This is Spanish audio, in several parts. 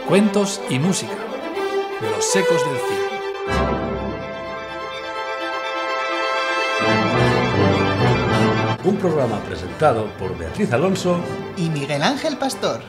Cuentos y música. Los secos del cine. Un programa presentado por Beatriz Alonso y Miguel Ángel Pastor.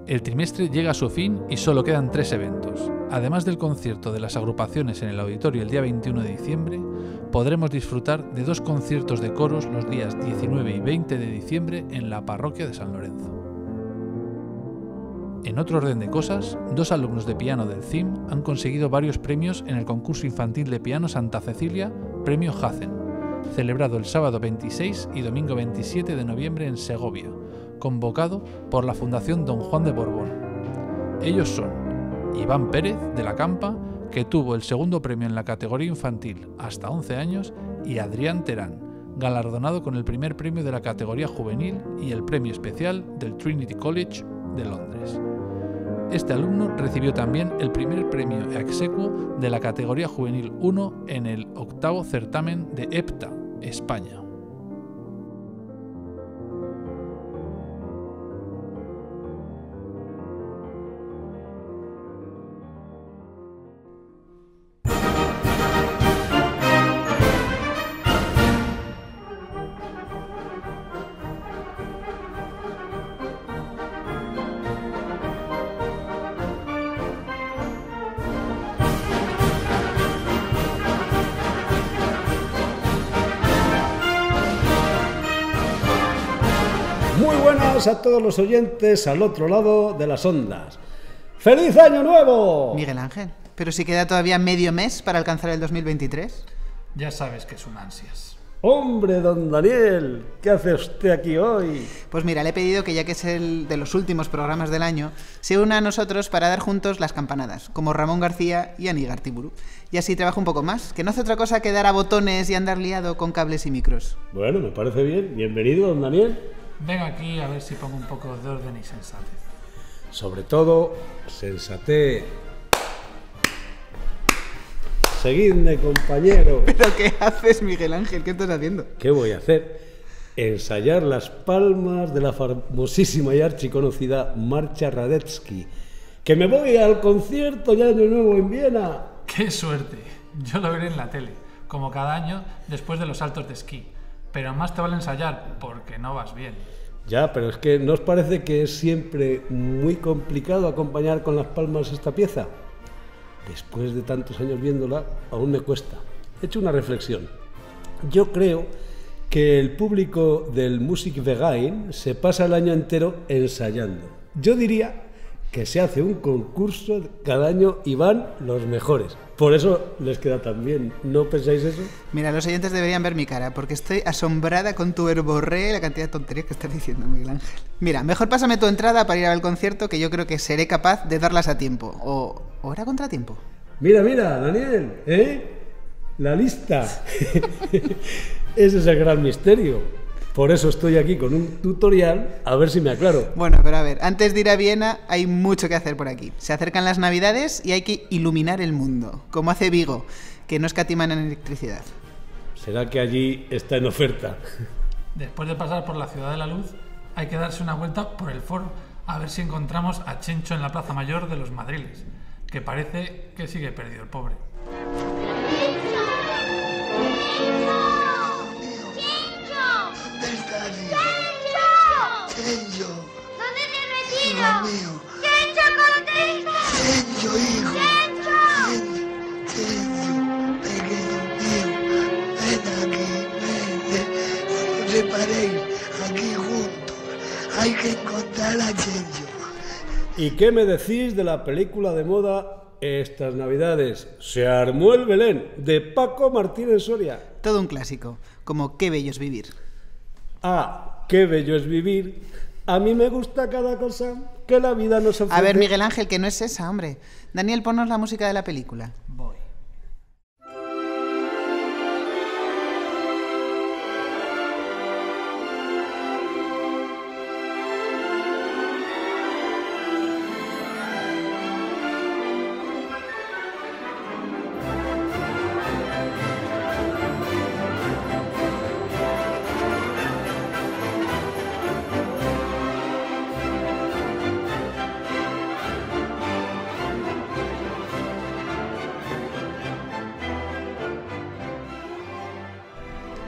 El trimestre llega a su fin y solo quedan 3 eventos. Además del concierto de las agrupaciones en el auditorio el día 21 de diciembre, podremos disfrutar de 2 conciertos de coros los días 19 y 20 de diciembre en la parroquia de San Lorenzo. En otro orden de cosas, 2 alumnos de piano del CIM han conseguido varios premios en el concurso infantil de piano Santa Cecilia, Premio Hacen, celebrado el sábado 26 y domingo 27 de noviembre en Segovia, convocado por la Fundación Don Juan de Borbón. Ellos son Iván Pérez, de la Campa, que tuvo el segundo premio en la categoría infantil hasta 11 años, y Adrián Terán, galardonado con el primer premio de la categoría juvenil y el premio especial del Trinity College de Londres. Este alumno recibió también el primer premio ex aequo de la categoría juvenil 1 en el 8º certamen de EPTA, España. Muy buenas a todos los oyentes al otro lado de las ondas. ¡Feliz Año Nuevo! Miguel Ángel, pero si queda todavía medio mes para alcanzar el 2023. Ya sabes que son ansias. Hombre, don Daniel, ¿qué hace usted aquí hoy? Pues mira, le he pedido que ya que es el de los últimos programas del año, se una a nosotros para dar juntos las campanadas, como Ramón García y Anígar Tiburu. Y así trabaja un poco más, que no hace otra cosa que dar a botones y andar liado con cables y micros. Bueno, me parece bien. Bienvenido, don Daniel. Venga aquí a ver si pongo un poco de orden y sensatez. Sobre todo, sensatez. Seguidme, compañero. ¿Pero qué haces, Miguel Ángel? ¿Qué estás haciendo? ¿Qué voy a hacer? Ensayar las palmas de la famosísima y archiconocida Marcha Radetzky. ¡Que me voy al concierto de Año Nuevo en Viena! ¡Qué suerte! Yo lo veré en la tele, como cada año después de los saltos de esquí. Pero más te vale ensayar, porque no vas bien. Ya, pero es que ¿no os parece que es siempre muy complicado acompañar con las palmas esta pieza? Después de tantos años viéndola, aún me cuesta. He hecho una reflexión. Yo creo que el público del Musikverein se pasa el año entero ensayando. Yo diría que se hace un concurso cada año y van los mejores. Por eso les queda tan bien. ¿No pensáis eso? Mira, los oyentes deberían ver mi cara, porque estoy asombrada con tu verborrea y la cantidad de tonterías que estás diciendo, Miguel Ángel. Mira, mejor pásame tu entrada para ir al concierto, que yo creo que seré capaz de darlas a tiempo. ¿O era contratiempo? Mira, Daniel, ¿eh? La lista. Ese es el gran misterio. Por eso estoy aquí con un tutorial, a ver si me aclaro. Bueno, pero a ver, antes de ir a Viena hay mucho que hacer por aquí. Se acercan las Navidades y hay que iluminar el mundo, como hace Vigo, que no escatiman en electricidad. ¿Será que allí está en oferta? Después de pasar por la Ciudad de la Luz, hay que darse una vuelta por el foro, a ver si encontramos a Chencho en la Plaza Mayor de los Madriles, que parece que sigue perdido el pobre. ¡Chencho! ¿Dónde te has metido? Hijo mío. ¡Chencho, contesta! Chencho, hijo. ¡Chencho! Chencho, pequeño mío. Ven aquí, ven. No te paréis aquí juntos. Hay que encontrar a Chencho. ¿Y qué me decís de la película de moda estas Navidades? Se armó el Belén, de Paco Martínez Soria. Todo un clásico, como Qué bello es vivir. Ah, qué bello es vivir. A mí me gusta cada cosa que la vida nos ofrece. A ver, Miguel Ángel, que no es esa, hombre. Daniel, ponnos la música de la película. Voy.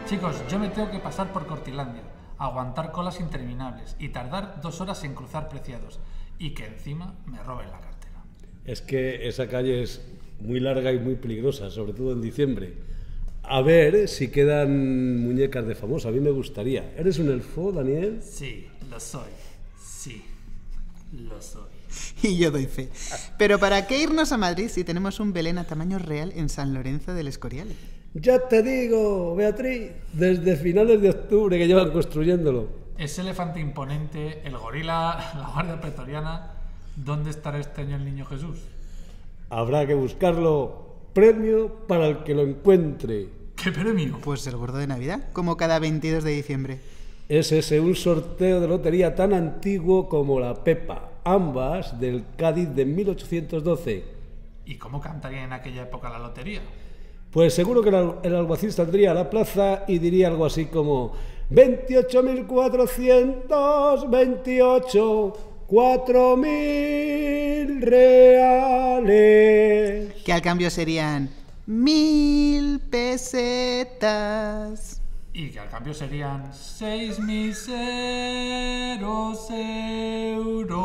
Chicos, yo me tengo que pasar por Cortilandia, aguantar colas interminables y tardar 2 horas en cruzar Preciados y que encima me roben la cartera. Es que esa calle es muy larga y muy peligrosa, sobre todo en diciembre. A ver si quedan muñecas de famoso, a mí me gustaría. ¿Eres un elfo, Daniel? Sí, lo soy. Sí, lo soy. Y yo doy fe. Pero ¿para qué irnos a Madrid si tenemos un Belén a tamaño real en San Lorenzo del Escorial? Ya te digo, Beatriz, desde finales de octubre que llevan construyéndolo. Ese elefante imponente, el gorila, la guardia pretoriana. ¿Dónde estará este año el niño Jesús? Habrá que buscarlo. Premio para el que lo encuentre. ¿Qué premio? Pues el gordo de Navidad, como cada 22 de diciembre. Es ese un sorteo de lotería tan antiguo como la Pepa, ambas del Cádiz de 1812. ¿Y cómo cantaría en aquella época la lotería? Pues seguro que el alguacil saldría a la plaza y diría algo así como 28.428, 4.000 reales. Que al cambio serían 1.000 pesetas. Y que al cambio serían 6 míseros euros.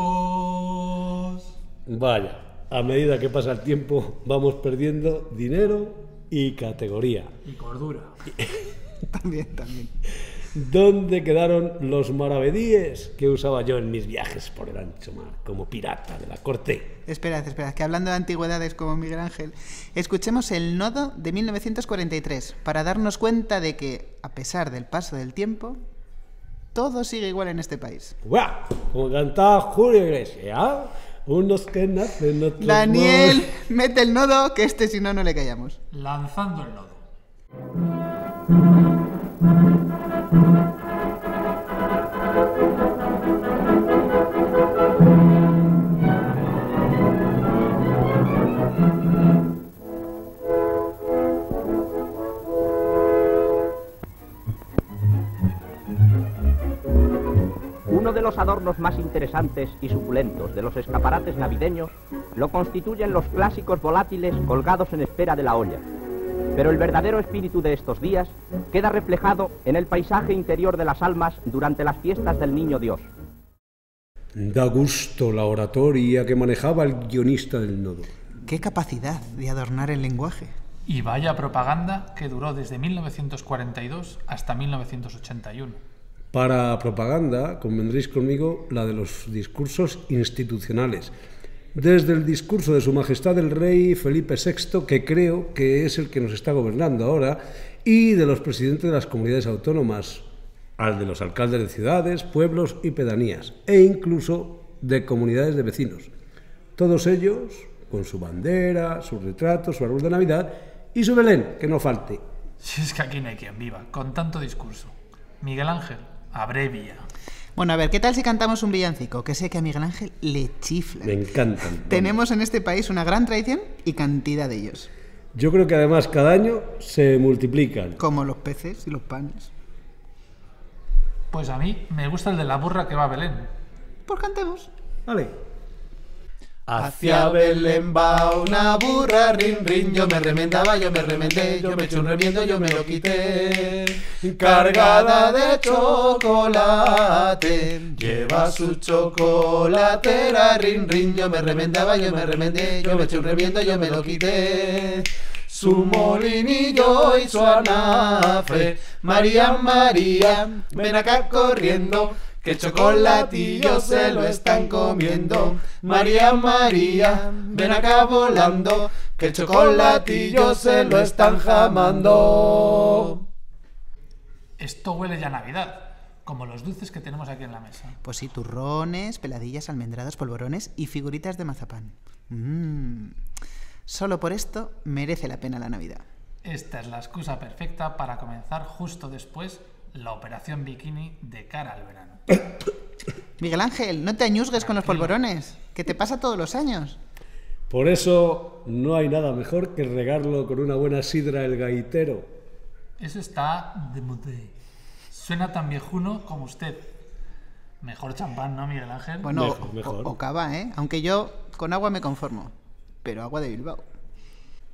Vaya, a medida que pasa el tiempo vamos perdiendo dinero y categoría. Y cordura. También. ¿Dónde quedaron los maravedíes que usaba yo en mis viajes por el ancho mar como pirata de la corte? Esperad, que hablando de antigüedades como Miguel Ángel, escuchemos el nodo de 1943 para darnos cuenta de que, a pesar del paso del tiempo, todo sigue igual en este país. ¡Guau! Como cantaba Julio Iglesias, unos que nacen, otros Daniel, mete el nodo, que si no le callamos. Lanzando el nodo. Uno de los adornos más interesantes y suculentos de los escaparates navideños lo constituyen los clásicos volátiles colgados en espera de la olla. Pero el verdadero espíritu de estos días queda reflejado en el paisaje interior de las almas durante las fiestas del Niño Dios. Da gusto la oratoria que manejaba el guionista del nodo. ¡Qué capacidad de adornar el lenguaje! Y vaya propaganda que duró desde 1942 hasta 1981. Para propaganda, convendréis conmigo, la de los discursos institucionales. Desde el discurso de Su Majestad el Rey Felipe VI, que creo que es el que nos está gobernando ahora, y de los presidentes de las comunidades autónomas, al de los alcaldes de ciudades, pueblos y pedanías, e incluso de comunidades de vecinos. Todos ellos con su bandera, su retrato, su árbol de Navidad y su Belén, que no falte. Si es que aquí no hay quien viva, con tanto discurso. Miguel Ángel, abrevia. Bueno, a ver, ¿qué tal si cantamos un villancico? Que sé que a Miguel Ángel le chifla. Me encantan. Tenemos en este país una gran tradición y cantidad de ellos. Yo creo que además cada año se multiplican. Como los peces y los panes. Pues a mí me gusta el de la burra que va a Belén. Pues cantemos. Vale. Hacia Belén va una burra, rin rin, yo me remendaba, yo me remendé, yo me eché un remiendo, yo me lo quité. Cargada de chocolate, lleva su chocolatera, rin rin, yo me remendaba, yo me remendé, yo me eché un remiendo, yo me lo quité. Su molinillo y su anafre, María, María, ven acá corriendo, que chocolatillo se lo están comiendo. María, María, ven acá volando, que chocolatillo se lo están jamando. Esto huele ya a Navidad, como los dulces que tenemos aquí en la mesa. Pues sí, turrones, peladillas, almendrados, polvorones y figuritas de mazapán. Solo por esto merece la pena la Navidad. Esta es la excusa perfecta para comenzar justo después la operación bikini de cara al verano. Miguel Ángel, no te añusgues con los polvorones, que te pasa todos los años. Por eso no hay nada mejor que regarlo con una buena sidra el gaitero. Eso está de modé. Suena tan viejuno como usted. Mejor champán, ¿no, Miguel Ángel? Bueno, Mejor. o cava, ¿eh? Aunque yo con agua me conformo, pero agua de Bilbao.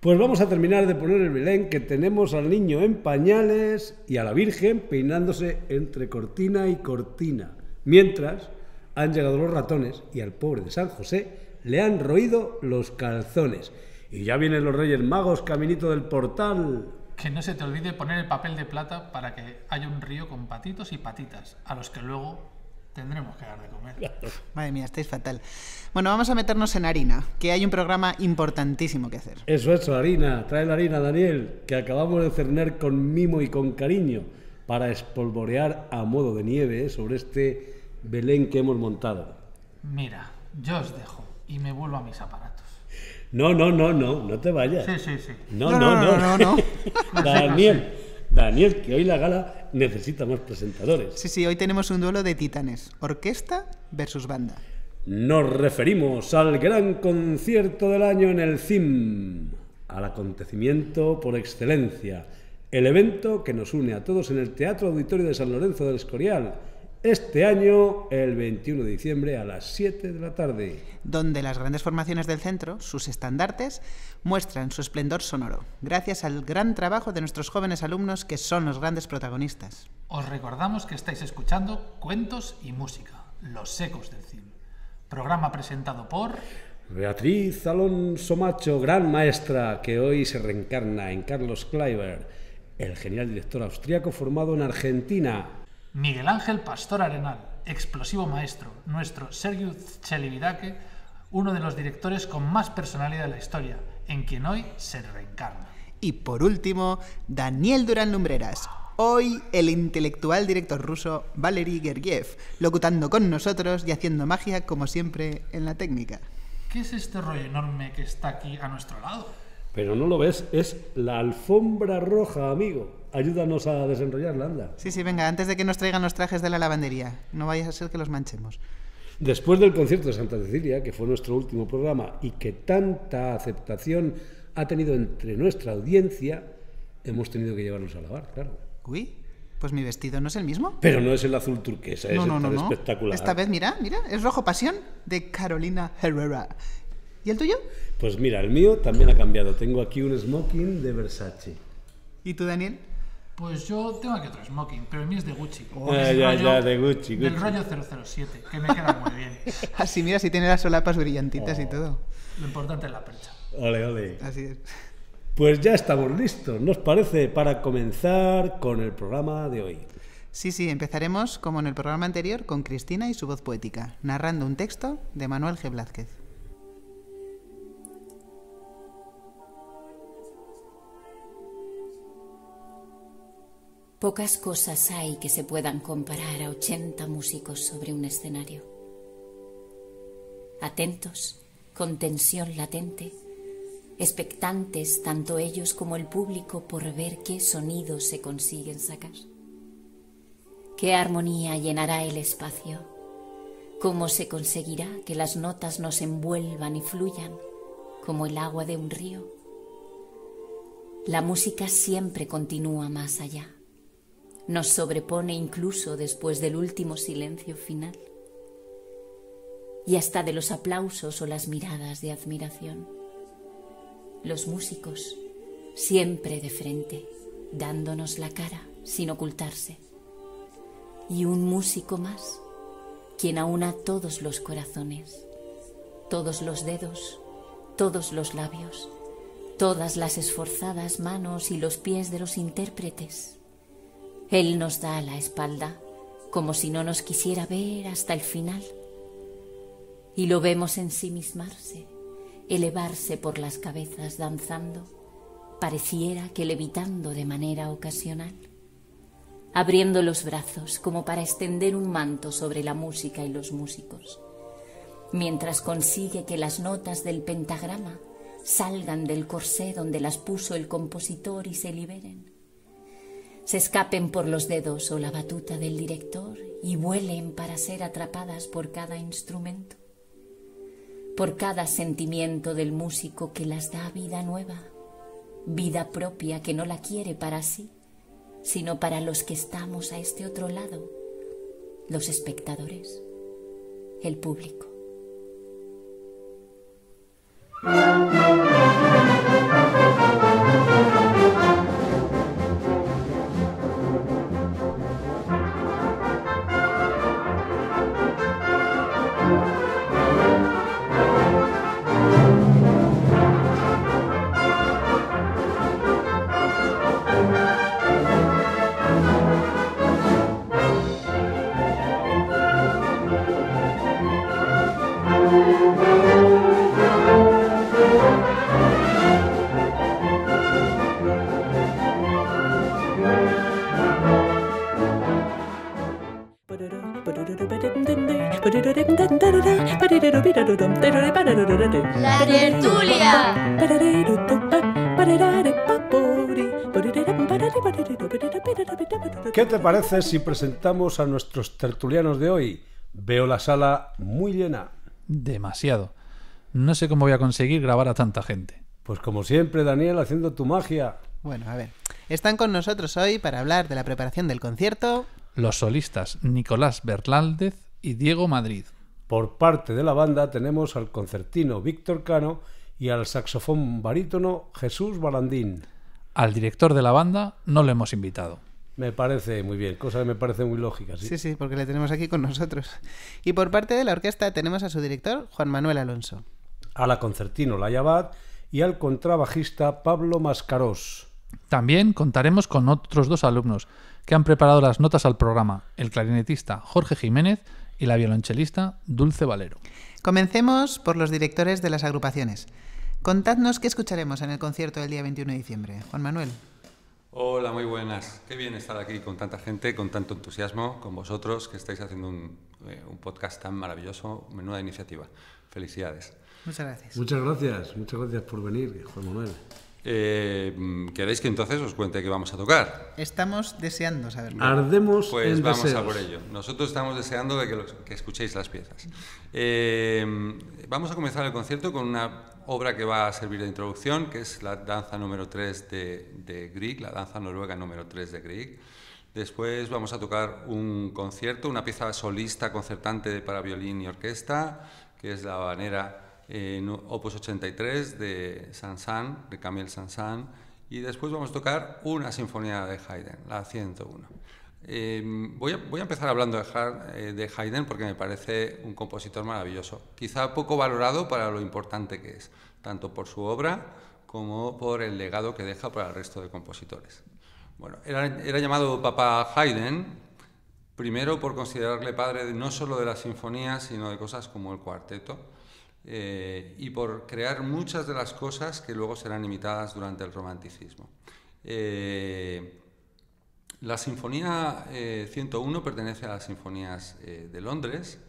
Pues vamos a terminar de poner el Belén, que tenemos al niño en pañales y a la Virgen peinándose entre cortina y cortina. Mientras han llegado los ratones y al pobre de San José le han roído los calzones. Y ya vienen los Reyes Magos caminito del portal. Que no se te olvide poner el papel de plata para que haya un río con patitos y patitas, a los que luego tendremos que dar de comer. Madre mía, estáis fatal. Bueno, vamos a meternos en harina, que hay un programa importantísimo que hacer. Eso, harina. Trae la harina, Daniel, que acabamos de cerner con mimo y con cariño para espolvorear a modo de nieve sobre este Belén que hemos montado. Mira, yo os dejo y me vuelvo a mis aparatos. No te vayas. Sí. No. Daniel, que hoy la gala necesita más presentadores. Sí, hoy tenemos un duelo de titanes, orquesta versus banda. Nos referimos al gran concierto del año en el CIM, al acontecimiento por excelencia, el evento que nos une a todos en el Teatro Auditorio de San Lorenzo del Escorial, este año, el 21 de diciembre a las 7 de la tarde. Donde las grandes formaciones del centro, sus estandartes, muestran su esplendor sonoro, gracias al gran trabajo de nuestros jóvenes alumnos que son los grandes protagonistas. Os recordamos que estáis escuchando Cuentos y Música, Los Ecos del CIM, programa presentado por Beatriz Alonso Macho, gran maestra, que hoy se reencarna en Carlos Kleiber, el genial director austriaco formado en Argentina. Miguel Ángel Pastor Arenal, explosivo maestro, nuestro Sergiu Celibidache, uno de los directores con más personalidad de la historia, en quien hoy se reencarna. Y por último, Daniel Durán Lumbreras, hoy el intelectual director ruso Valery Gergiev, locutando con nosotros y haciendo magia como siempre en la técnica. ¿Qué es este rollo enorme que está aquí a nuestro lado? Pero no lo ves, es la alfombra roja, amigo. Ayúdanos a desenrollarla, anda. Sí, venga, antes de que nos traigan los trajes de la lavandería. No vaya a ser que los manchemos. Después del concierto de Santa Cecilia, que fue nuestro último programa y que tanta aceptación ha tenido entre nuestra audiencia, hemos tenido que llevarnos a lavar, claro. Uy, pues mi vestido no es el mismo. Pero no es el azul turquesa, es tan espectacular. Esta vez, mira, es rojo pasión de Carolina Herrera. ¿Y el tuyo? Pues mira, el mío también ha cambiado. Tengo aquí un smoking de Versace. ¿Y tú, Daniel? Pues yo tengo aquí otro smoking, pero el mío es de Gucci. De Gucci. Del rollo 007, que me queda muy bien. Así, mira, si tiene las solapas brillantitas y todo. Lo importante es la percha. Ole. Así es. Pues ya estamos listos, ¿nos parece? Para comenzar con el programa de hoy. Sí, empezaremos, como en el programa anterior, con Cristina y su voz poética, narrando un texto de Manuel G. Blázquez. Pocas cosas hay que se puedan comparar a 80 músicos sobre un escenario. Atentos, con tensión latente, expectantes tanto ellos como el público por ver qué sonidos se consiguen sacar. ¿Qué armonía llenará el espacio? ¿Cómo se conseguirá que las notas nos envuelvan y fluyan como el agua de un río? La música siempre continúa más allá. Nos sobrepone incluso después del último silencio final y hasta de los aplausos o las miradas de admiración. Los músicos, siempre de frente, dándonos la cara sin ocultarse. Y un músico más, quien aúna todos los corazones, todos los dedos, todos los labios, todas las esforzadas manos y los pies de los intérpretes. Él nos da la espalda, como si no nos quisiera ver hasta el final. Y lo vemos ensimismarse, elevarse por las cabezas danzando, pareciera que levitando de manera ocasional, abriendo los brazos como para extender un manto sobre la música y los músicos, mientras consigue que las notas del pentagrama salgan del corsé donde las puso el compositor y se liberen, se escapen por los dedos o la batuta del director y vuelen para ser atrapadas por cada instrumento, por cada sentimiento del músico que las da vida nueva, vida propia que no la quiere para sí, sino para los que estamos a este otro lado, los espectadores, el público. La tertulia. ¿Qué te parece si presentamos a nuestros tertulianos de hoy? Veo la sala muy llena. Demasiado. No sé cómo voy a conseguir grabar a tanta gente. Pues como siempre, Daniel, haciendo tu magia. Bueno, a ver. Están con nosotros hoy para hablar de la preparación del concierto. Los solistas Nicolás Bernáldez y Diego Madrid. Por parte de la banda tenemos al concertino Víctor Cano y al saxofón barítono Jesús Balandín. Al director de la banda no lo hemos invitado. Me parece muy bien, cosa que me parece muy lógica. Sí, Sí, porque le tenemos aquí con nosotros. Y por parte de la orquesta tenemos a su director, Juan Manuel Alonso. A la concertino Laia Abad y al contrabajista Pablo Mascarós. También contaremos con otros dos alumnos que han preparado las notas al programa, el clarinetista Jorge Jiménez y la violonchelista Dulce Valero. Comencemos por los directores de las agrupaciones. Contadnos qué escucharemos en el concierto del día 21 de diciembre. Juan Manuel. Hola, muy buenas. Qué bien estar aquí con tanta gente, con tanto entusiasmo, con vosotros que estáis haciendo un podcast tan maravilloso. Menuda iniciativa. Felicidades. Muchas gracias. Muchas gracias por venir, Juan Manuel. ¿Queréis que entonces os cuente qué vamos a tocar? Estamos deseando saberlo. Ardemos Pues en vamos deseos. a por ello. Nosotros estamos deseando de que escuchéis las piezas. Vamos a comenzar el concierto con una obra que va a servir de introducción, que es la danza número 3 de Grieg, la danza noruega número 3 de Grieg. Después vamos a tocar un concierto, una pieza solista concertante para violín y orquesta, que es la habanera Opus 83 de Saint-Saëns, de Camille Saint-Saëns, y después vamos a tocar una sinfonía de Haydn, la 101. Voy a empezar hablando de Haydn porque me parece un compositor maravilloso, quizá poco valorado para lo importante que es, tanto por su obra como por el legado que deja para el resto de compositores. Bueno, era llamado Papá Haydn, primero por considerarle padre no solo de las sinfonías, sino de cosas como el cuarteto, y por crear muchas de las cosas que luego serán imitadas durante el romanticismo. La Sinfonía 101 pertenece a las Sinfonías de Londres.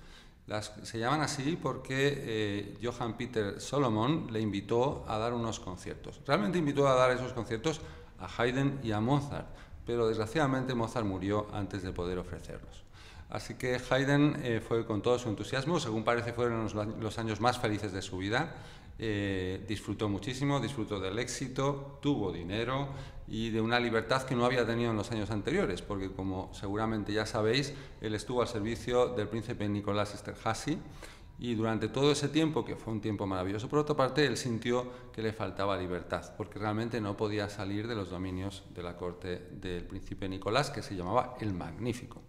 Se llaman así porque Johann Peter Solomon le invitó a dar unos conciertos. Realmente invitó a dar esos conciertos a Haydn y a Mozart, pero desgraciadamente Mozart murió antes de poder ofrecerlos. Así que Haydn fue con todo su entusiasmo, según parece fueron los años más felices de su vida. Disfrutó muchísimo, disfrutó del éxito, tuvo dinero y de una libertad que no había tenido en los años anteriores, porque como seguramente ya sabéis, él estuvo al servicio del príncipe Nicolás Esterházy y durante todo ese tiempo, que fue un tiempo maravilloso, por otra parte, él sintió que le faltaba libertad, porque realmente no podía salir de los dominios de la corte del príncipe Nicolás, que se llamaba el Magnífico.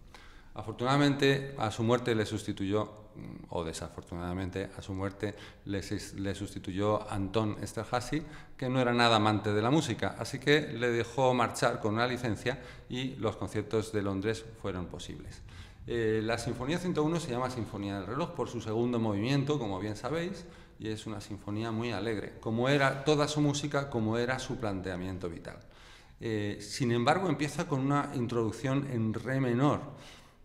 Afortunadamente, a su muerte le sustituyó, o desafortunadamente, a su muerte le sustituyó Anton Esterházy, que no era nada amante de la música, así que le dejó marchar con una licencia y los conciertos de Londres fueron posibles. La Sinfonía 101 se llama Sinfonía del Reloj por su segundo movimiento, como bien sabéis, y es una sinfonía muy alegre, como era toda su música, como era su planteamiento vital. Sin embargo, empieza con una introducción en re menor,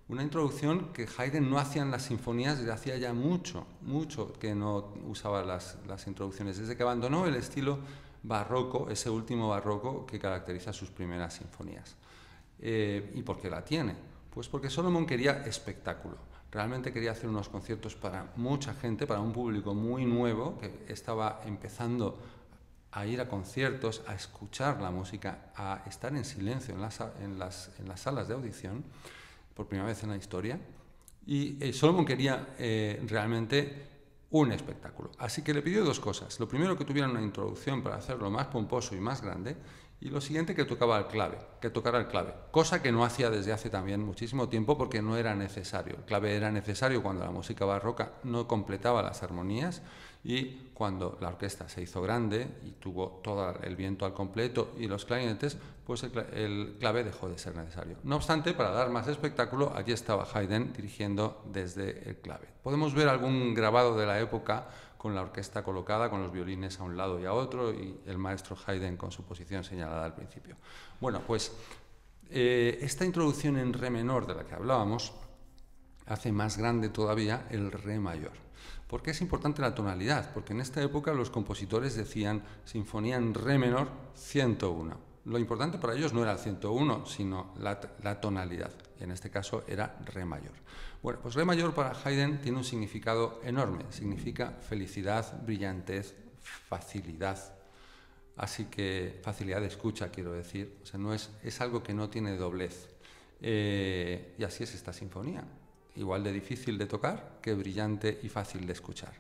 una introducción que Haydn no hacía en las sinfonías desde hacía ya mucho que no usaba las introducciones, desde que abandonó el estilo barroco, ese último barroco que caracteriza sus primeras sinfonías. ¿Y por qué la tiene? Pues porque Solomon quería espectáculo, realmente quería hacer unos conciertos para mucha gente, para un público muy nuevo que estaba empezando a ir a conciertos, a escuchar la música, a estar en silencio en las salas de audición, por primera vez en la historia, y Solomon quería realmente un espectáculo. Así que le pidió dos cosas. Lo primero, que tuvieran una introducción para hacerlo más pomposo y más grande, y lo siguiente, que tocara el clave, cosa que no hacía desde hace también muchísimo tiempo porque no era necesario. El clave era necesario cuando la música barroca no completaba las armonías y cuando la orquesta se hizo grande y tuvo todo el viento al completo y los clarinetes, pues el clave dejó de ser necesario. No obstante, para dar más espectáculo, allí estaba Haydn dirigiendo desde el clave. Podemos ver algún grabado de la época con la orquesta colocada, con los violines a un lado y a otro, y el maestro Haydn con su posición señalada al principio. Bueno, pues esta introducción en re menor de la que hablábamos hace más grande todavía el re mayor. ¿Por qué es importante la tonalidad? Porque en esta época los compositores decían sinfonía en re menor 101. Lo importante para ellos no era el 101, sino la tonalidad. Y en este caso era re mayor. Bueno, pues re mayor para Haydn tiene un significado enorme. Significa felicidad, brillantez, facilidad. Así que facilidad de escucha, quiero decir. O sea, es algo que no tiene doblez. Y así es esta sinfonía. Igual de difícil de tocar que brillante y fácil de escuchar.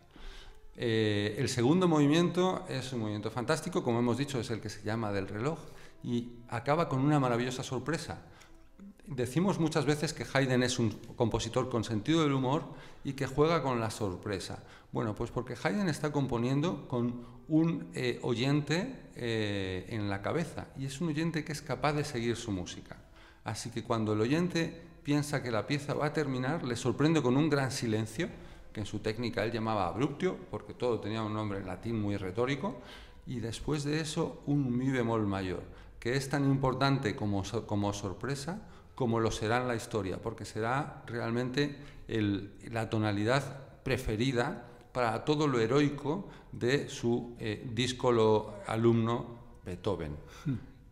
El segundo movimiento es un movimiento fantástico, como hemos dicho, es el que se llama del reloj y acaba con una maravillosa sorpresa. Decimos muchas veces que Haydn es un compositor con sentido del humor y que juega con la sorpresa. Bueno, pues porque Haydn está componiendo con un oyente en la cabeza y es un oyente que es capaz de seguir su música. Así que cuando el oyente piensa que la pieza va a terminar, le sorprende con un gran silencio, que en su técnica él llamaba abruptio, porque todo tenía un nombre en latín muy retórico, y después de eso un mi bemol mayor, que es tan importante como sorpresa, como lo será en la historia, porque será realmente la tonalidad preferida para todo lo heroico de su díscolo alumno Beethoven.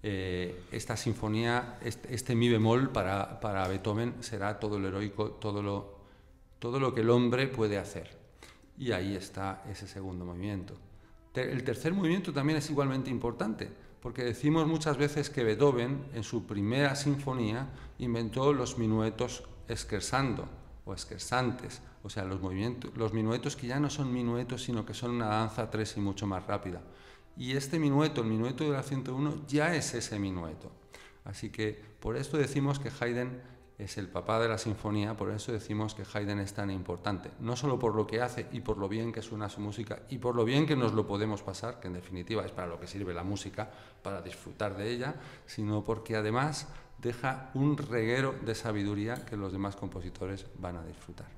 Esta sinfonía, este mi bemol para Beethoven será todo lo heroico, todo lo que el hombre puede hacer. Y ahí está ese segundo movimiento. El tercer movimiento también es igualmente importante, porque decimos muchas veces que Beethoven, en su primera sinfonía, inventó los minuetos scherzando o scherzantes, o sea, los minuetos que ya no son minuetos, sino que son una danza tres y mucho más rápida. Y este minueto, el minueto de la 101, ya es ese minueto. Así que por esto decimos que Haydn es el papá de la sinfonía, por eso decimos que Haydn es tan importante. No solo por lo que hace y por lo bien que suena su música y por lo bien que nos lo podemos pasar, que en definitiva es para lo que sirve la música, para disfrutar de ella, sino porque además deja un reguero de sabiduría que los demás compositores van a disfrutar.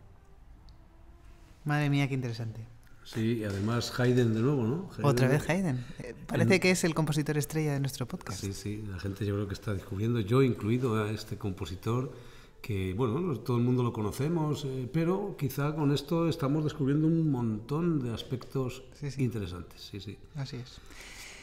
Madre mía, qué interesante. Sí, y además Haydn de nuevo, ¿no? Otra vez Haydn. Parece que es el compositor estrella de nuestro podcast. Sí, sí, la gente yo creo que está descubriendo, yo incluido, a este compositor que, bueno, todo el mundo lo conocemos, pero quizá con esto estamos descubriendo un montón de aspectos interesantes. Sí, sí. Así es.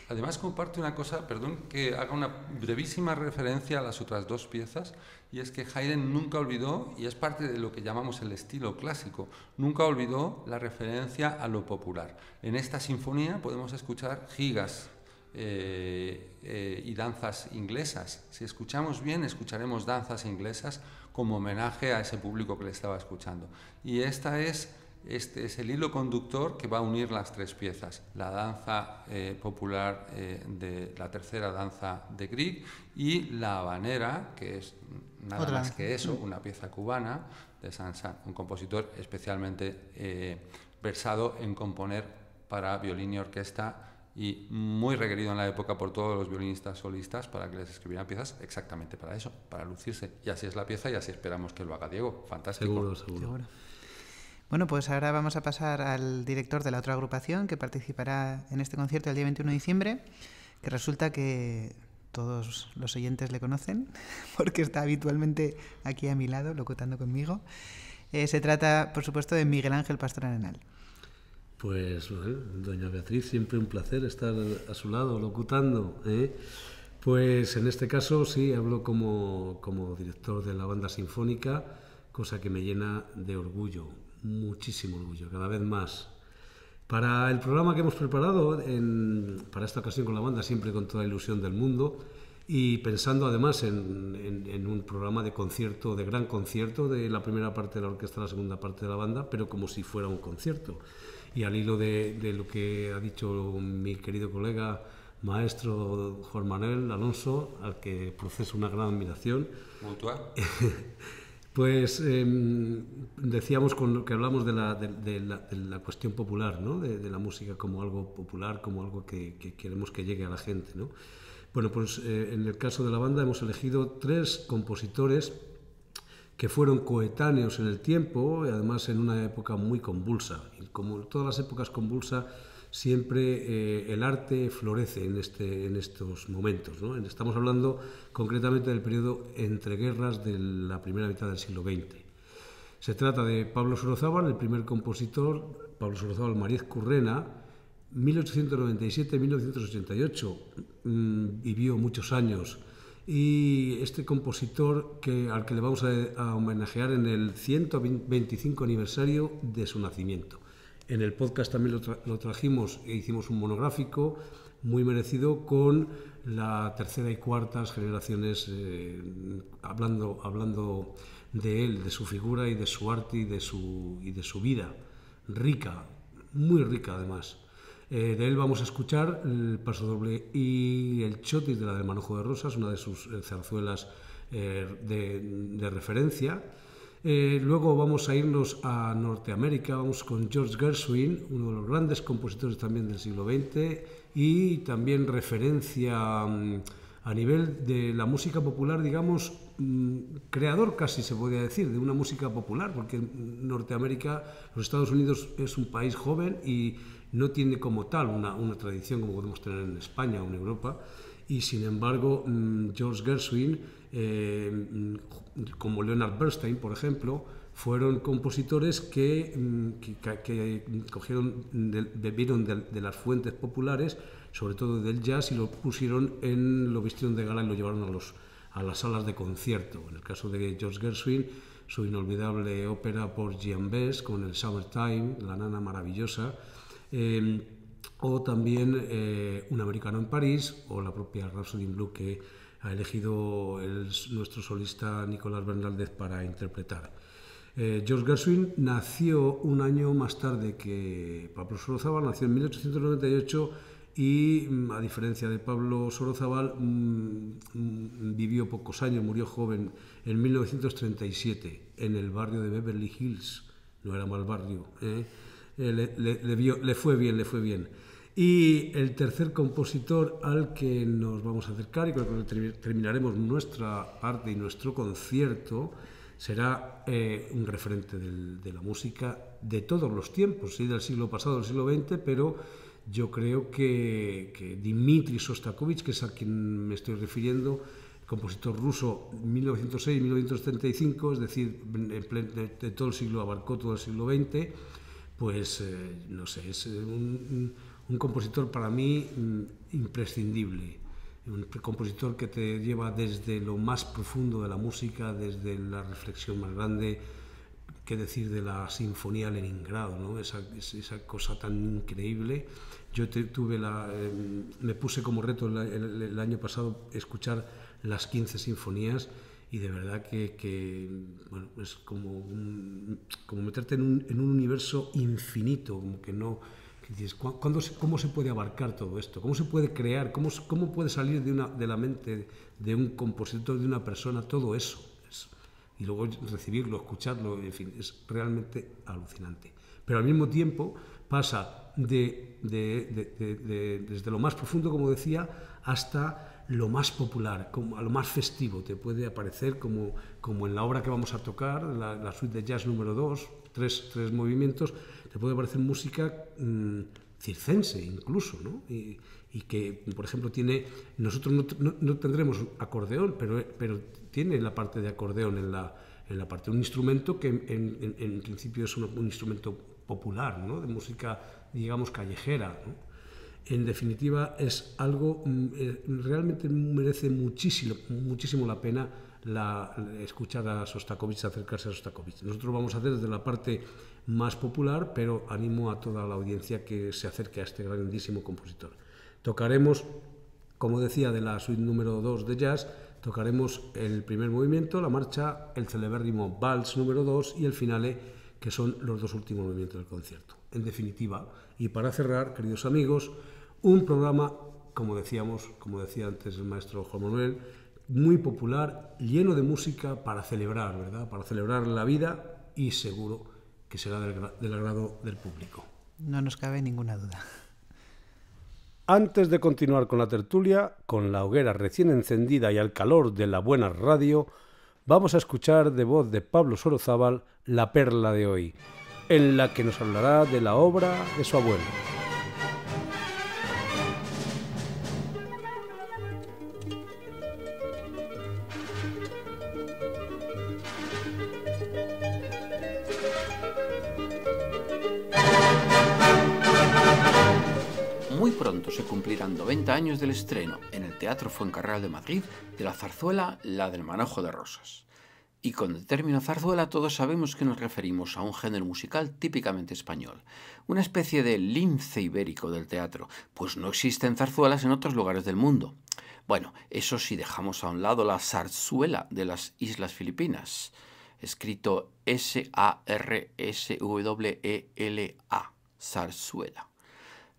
Además comparte una cosa, perdón, que haga una brevísima referencia a las otras dos piezas, y es que Haydn nunca olvidó, y es parte de lo que llamamos el estilo clásico, nunca olvidó la referencia a lo popular. En esta sinfonía podemos escuchar gigas y danzas inglesas. Si escuchamos bien, escucharemos danzas inglesas como homenaje a ese público que le estaba escuchando. Y este es el hilo conductor que va a unir las tres piezas, la danza popular de la tercera danza de Grieg y la habanera, que es nada más que eso, una pieza cubana de Saint-Saëns, un compositor especialmente versado en componer para violín y orquesta y muy requerido en la época por todos los violinistas solistas para que les escribieran piezas exactamente para eso, para lucirse. Y así es la pieza y así esperamos que lo haga Diego. Fantástico. Seguro. Bueno, pues ahora vamos a pasar al director de la otra agrupación que participará en este concierto el día 21 de diciembre, que resulta que todos los oyentes le conocen, porque está habitualmente aquí a mi lado, locutando conmigo. Se trata, por supuesto, de Miguel Ángel Pastor Arenal. Pues, bueno, doña Beatriz, siempre un placer estar a su lado, locutando, ¿eh? Pues en este caso sí, hablo como director de la banda sinfónica, cosa que me llena de orgullo. Muchísimo orgullo, cada vez más. Para el programa que hemos preparado para esta ocasión con la banda, siempre con toda la ilusión del mundo y pensando además en un programa de concierto, de gran concierto, de la primera parte de la orquesta, la segunda parte de la banda, pero como si fuera un concierto. Y al hilo de lo que ha dicho mi querido colega maestro Juan Manuel Alonso, al que proceso una gran admiración. Mutua. Pues decíamos que hablamos de la cuestión popular, ¿no? de la música como algo popular, como algo que queremos que llegue a la gente, ¿no? Bueno, pues en el caso de la banda hemos elegido 3 compositores que fueron coetáneos en el tiempo y además en una época muy convulsa. Y como en todas las épocas convulsas, siempre el arte florece en estos momentos, ¿no? Estamos hablando concretamente del periodo entre guerras de la primera mitad del siglo XX. Se trata de Pablo Sorozábal, el primer compositor, Pablo Sorozábal Mariez Currena, 1897-1988, vivió muchos años. Y este compositor al que le vamos a homenajear en el 125 aniversario de su nacimiento. En el podcast también lo trajimos e hicimos un monográfico muy merecido con la tercera y cuartas generaciones, hablando de él, de su figura y de su arte y de su vida, rica, muy rica además. De él vamos a escuchar el Paso Doble y el Chotis de la del Manojo de Rosas, una de sus zarzuelas de referencia. Luego vamos a irnos a Norteamérica, vamos con George Gershwin, uno de los grandes compositores también del siglo XX y también referencia a nivel de la música popular, digamos, creador casi se podría decir, de una música popular, porque Norteamérica, los Estados Unidos es un país joven y no tiene como tal una tradición como podemos tener en España o en Europa, y sin embargo George Gershwin, como Leonard Bernstein, por ejemplo, fueron compositores que bebieron de las fuentes populares, sobre todo del jazz, y lo pusieron lo vistieron de gala y lo llevaron a las salas de concierto. En el caso de George Gershwin, su inolvidable ópera por Jean Bess con el Summertime, La Nana Maravillosa, o también Un americano en París, o la propia Rhapsody in Blue que ha elegido nuestro solista Nicolás Bernaldez para interpretar. George Gershwin nació un año más tarde que Pablo Sorozábal, nació en 1898 y, a diferencia de Pablo Sorozábal, vivió pocos años, murió joven en 1937 en el barrio de Beverly Hills. No era mal barrio, le fue bien. Y el tercer compositor al que nos vamos a acercar y con el que terminaremos nuestra parte y nuestro concierto será un referente de la música de todos los tiempos, sí, del siglo pasado, del siglo XX, pero yo creo que Dmitri Shostakovich, que es a quien me estoy refiriendo, compositor ruso, 1906-1935, es decir, de todo el siglo, abarcó todo el siglo XX, pues no sé, es un compositor para mí imprescindible, un compositor que te lleva desde lo más profundo de la música, desde la reflexión más grande, qué decir de la Sinfonía Leningrado, ¿no? esa cosa tan increíble. Yo me puse como reto el año pasado escuchar las 15 sinfonías y de verdad que bueno, es como meterte en un universo infinito, como que no... Que dices, ¿cómo se puede abarcar todo esto? ¿Cómo se puede crear? ¿Cómo puede salir de la mente de un compositor, de una persona, todo eso? Y luego recibirlo, escucharlo, en fin, es realmente alucinante. Pero al mismo tiempo pasa desde lo más profundo, como decía, hasta lo más popular, a lo más festivo. Te puede aparecer como en la obra que vamos a tocar, la suite de jazz número 2, tres movimientos, te puede parecer música circense incluso, ¿no? Y que, por ejemplo, nosotros no tendremos acordeón, pero tiene la parte de acordeón en la parte, un instrumento que en principio es un instrumento popular, ¿no? De música, digamos, callejera, ¿no? En definitiva, es algo, realmente merece muchísimo la pena escuchar a Shostakovich, acercarse a Shostakovich. Nosotros vamos a hacer desde la parte más popular, pero animo a toda la audiencia que se acerque a este grandísimo compositor. Tocaremos, como decía, de la suite número 2 de jazz, tocaremos el primer movimiento, la marcha, el celebérrimo Vals número 2 y el finale, que son los dos últimos movimientos del concierto. En definitiva, y para cerrar, queridos amigos, un programa, como decía antes el maestro Juan Manuel, muy popular, lleno de música para celebrar, ¿verdad? Para celebrar la vida y seguro que será del agrado del público. No nos cabe ninguna duda. Antes de continuar con la tertulia, con la hoguera recién encendida y al calor de la buena radio, vamos a escuchar de voz de Pablo Sorozábal la perla de hoy, en la que nos hablará de la obra de su abuelo. pronto se cumplirán 90 años del estreno en el Teatro Fuencarral de Madrid de la zarzuela La del Manojo de Rosas. Y con el término zarzuela todos sabemos que nos referimos a un género musical típicamente español, una especie de lince ibérico del teatro, pues no existen zarzuelas en otros lugares del mundo. Bueno, eso si dejamos a un lado la zarzuela de las Islas Filipinas, escrito S-A-R-S-W-E-L-A, zarzuela.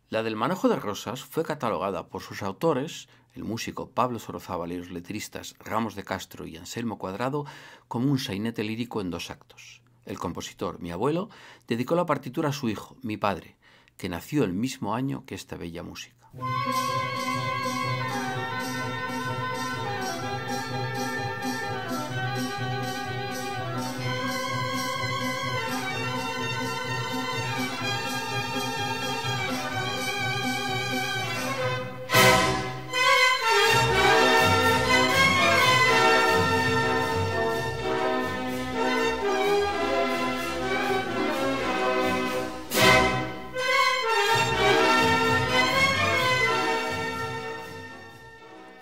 La del Manojo de Rosas fue catalogada por sus autores, el músico Pablo Sorozábal y los letristas Ramos de Castro y Anselmo Cuadrado, como un sainete lírico en 2 actos. El compositor, mi abuelo, dedicó la partitura a su hijo, mi padre, que nació el mismo año que esta bella música.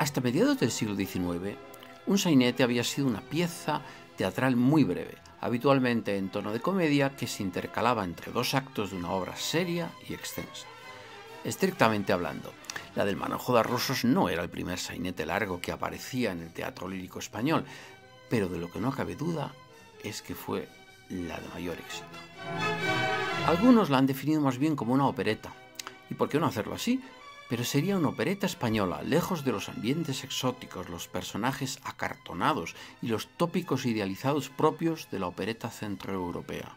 Hasta mediados del siglo XIX, un sainete había sido una pieza teatral muy breve, habitualmente en tono de comedia que se intercalaba entre 2 actos de una obra seria y extensa. Estrictamente hablando, la del Manojo de Rosas no era el primer sainete largo que aparecía en el teatro lírico español, pero de lo que no cabe duda es que fue la de mayor éxito. Algunos la han definido más bien como una opereta, y por qué no hacerlo así, pero sería una opereta española, lejos de los ambientes exóticos, los personajes acartonados y los tópicos idealizados propios de la opereta centroeuropea.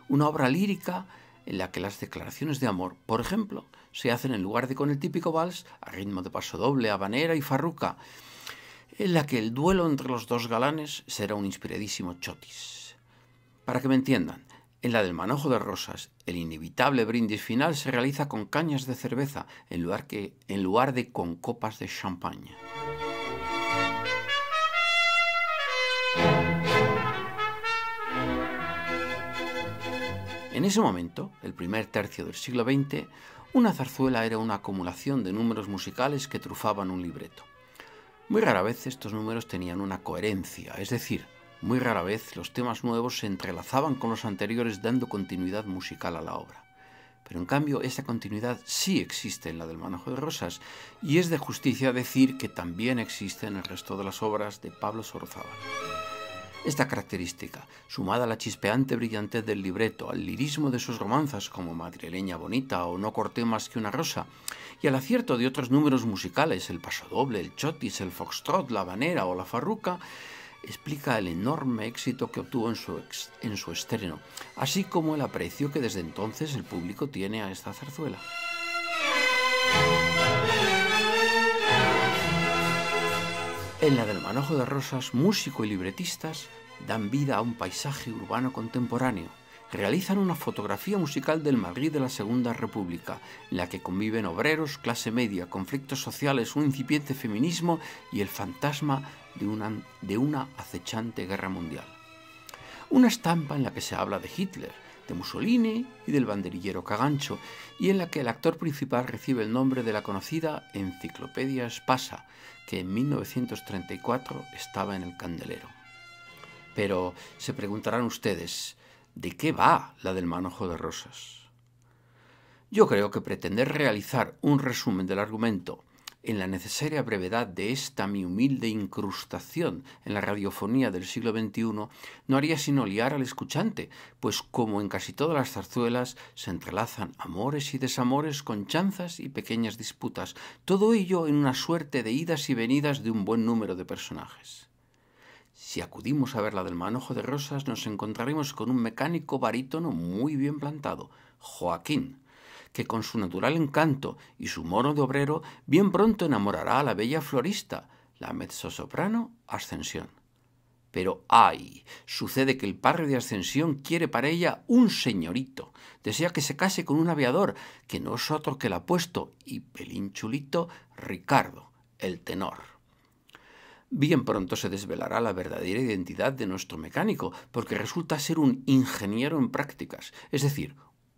Una obra lírica en la que las declaraciones de amor, por ejemplo, se hacen en lugar de con el típico vals, a ritmo de pasodoble, habanera y farruca, en la que el duelo entre los 2 galanes será un inspiradísimo chotis. Para que me entiendan, en la del Manojo de Rosas, el inevitable brindis final se realiza con cañas de cerveza en lugar de con copas de champaña. En ese momento, el primer tercio del siglo XX, una zarzuela era una acumulación de números musicales que trufaban un libreto. Muy rara vez estos números tenían una coherencia, es decir, muy rara vez los temas nuevos se entrelazaban con los anteriores dando continuidad musical a la obra. Pero en cambio esa continuidad sí existe en la del Manojo de Rosas y es de justicia decir que también existe en el resto de las obras de Pablo Sorozábal. Esta característica, sumada a la chispeante brillantez del libreto, al lirismo de sus romanzas como Madrileña Bonita o No corté más que una rosa, y al acierto de otros números musicales, el pasodoble, el chotis, el foxtrot, la habanera o la farruca, explica el enorme éxito que obtuvo en su estreno, así como el aprecio que desde entonces el público tiene a esta zarzuela. En la del Manojo de Rosas, músico y libretistas dan vida a un paisaje urbano contemporáneo. Realizan una fotografía musical del Madrid de la Segunda República, en la que conviven obreros, clase media, conflictos sociales, un incipiente feminismo y el fantasma de una acechante guerra mundial. Una estampa en la que se habla de Hitler, de Mussolini y del banderillero Cagancho, y en la que el actor principal recibe el nombre de la conocida Enciclopedia Espasa, que en 1934 estaba en el candelero. Pero se preguntarán ustedes, ¿de qué va la del Manojo de Rosas? Yo creo que pretender realizar un resumen del argumento en la necesaria brevedad de esta mi humilde incrustación en la radiofonía del siglo XXI no haría sino liar al escuchante, pues como en casi todas las zarzuelas se entrelazan amores y desamores con chanzas y pequeñas disputas, todo ello en una suerte de idas y venidas de un buen número de personajes. Si acudimos a ver la del Manojo de Rosas nos encontraremos con un mecánico barítono muy bien plantado, Joaquín, que con su natural encanto y su mono de obrero bien pronto enamorará a la bella florista, la mezzosoprano Ascensión. Pero ¡ay! Sucede que el padre de Ascensión quiere para ella un señorito, desea que se case con un aviador, que no es otro que el apuesto y pelín chulito Ricardo, el tenor. Bien pronto se desvelará la verdadera identidad de nuestro mecánico, porque resulta ser un ingeniero en prácticas, es decir,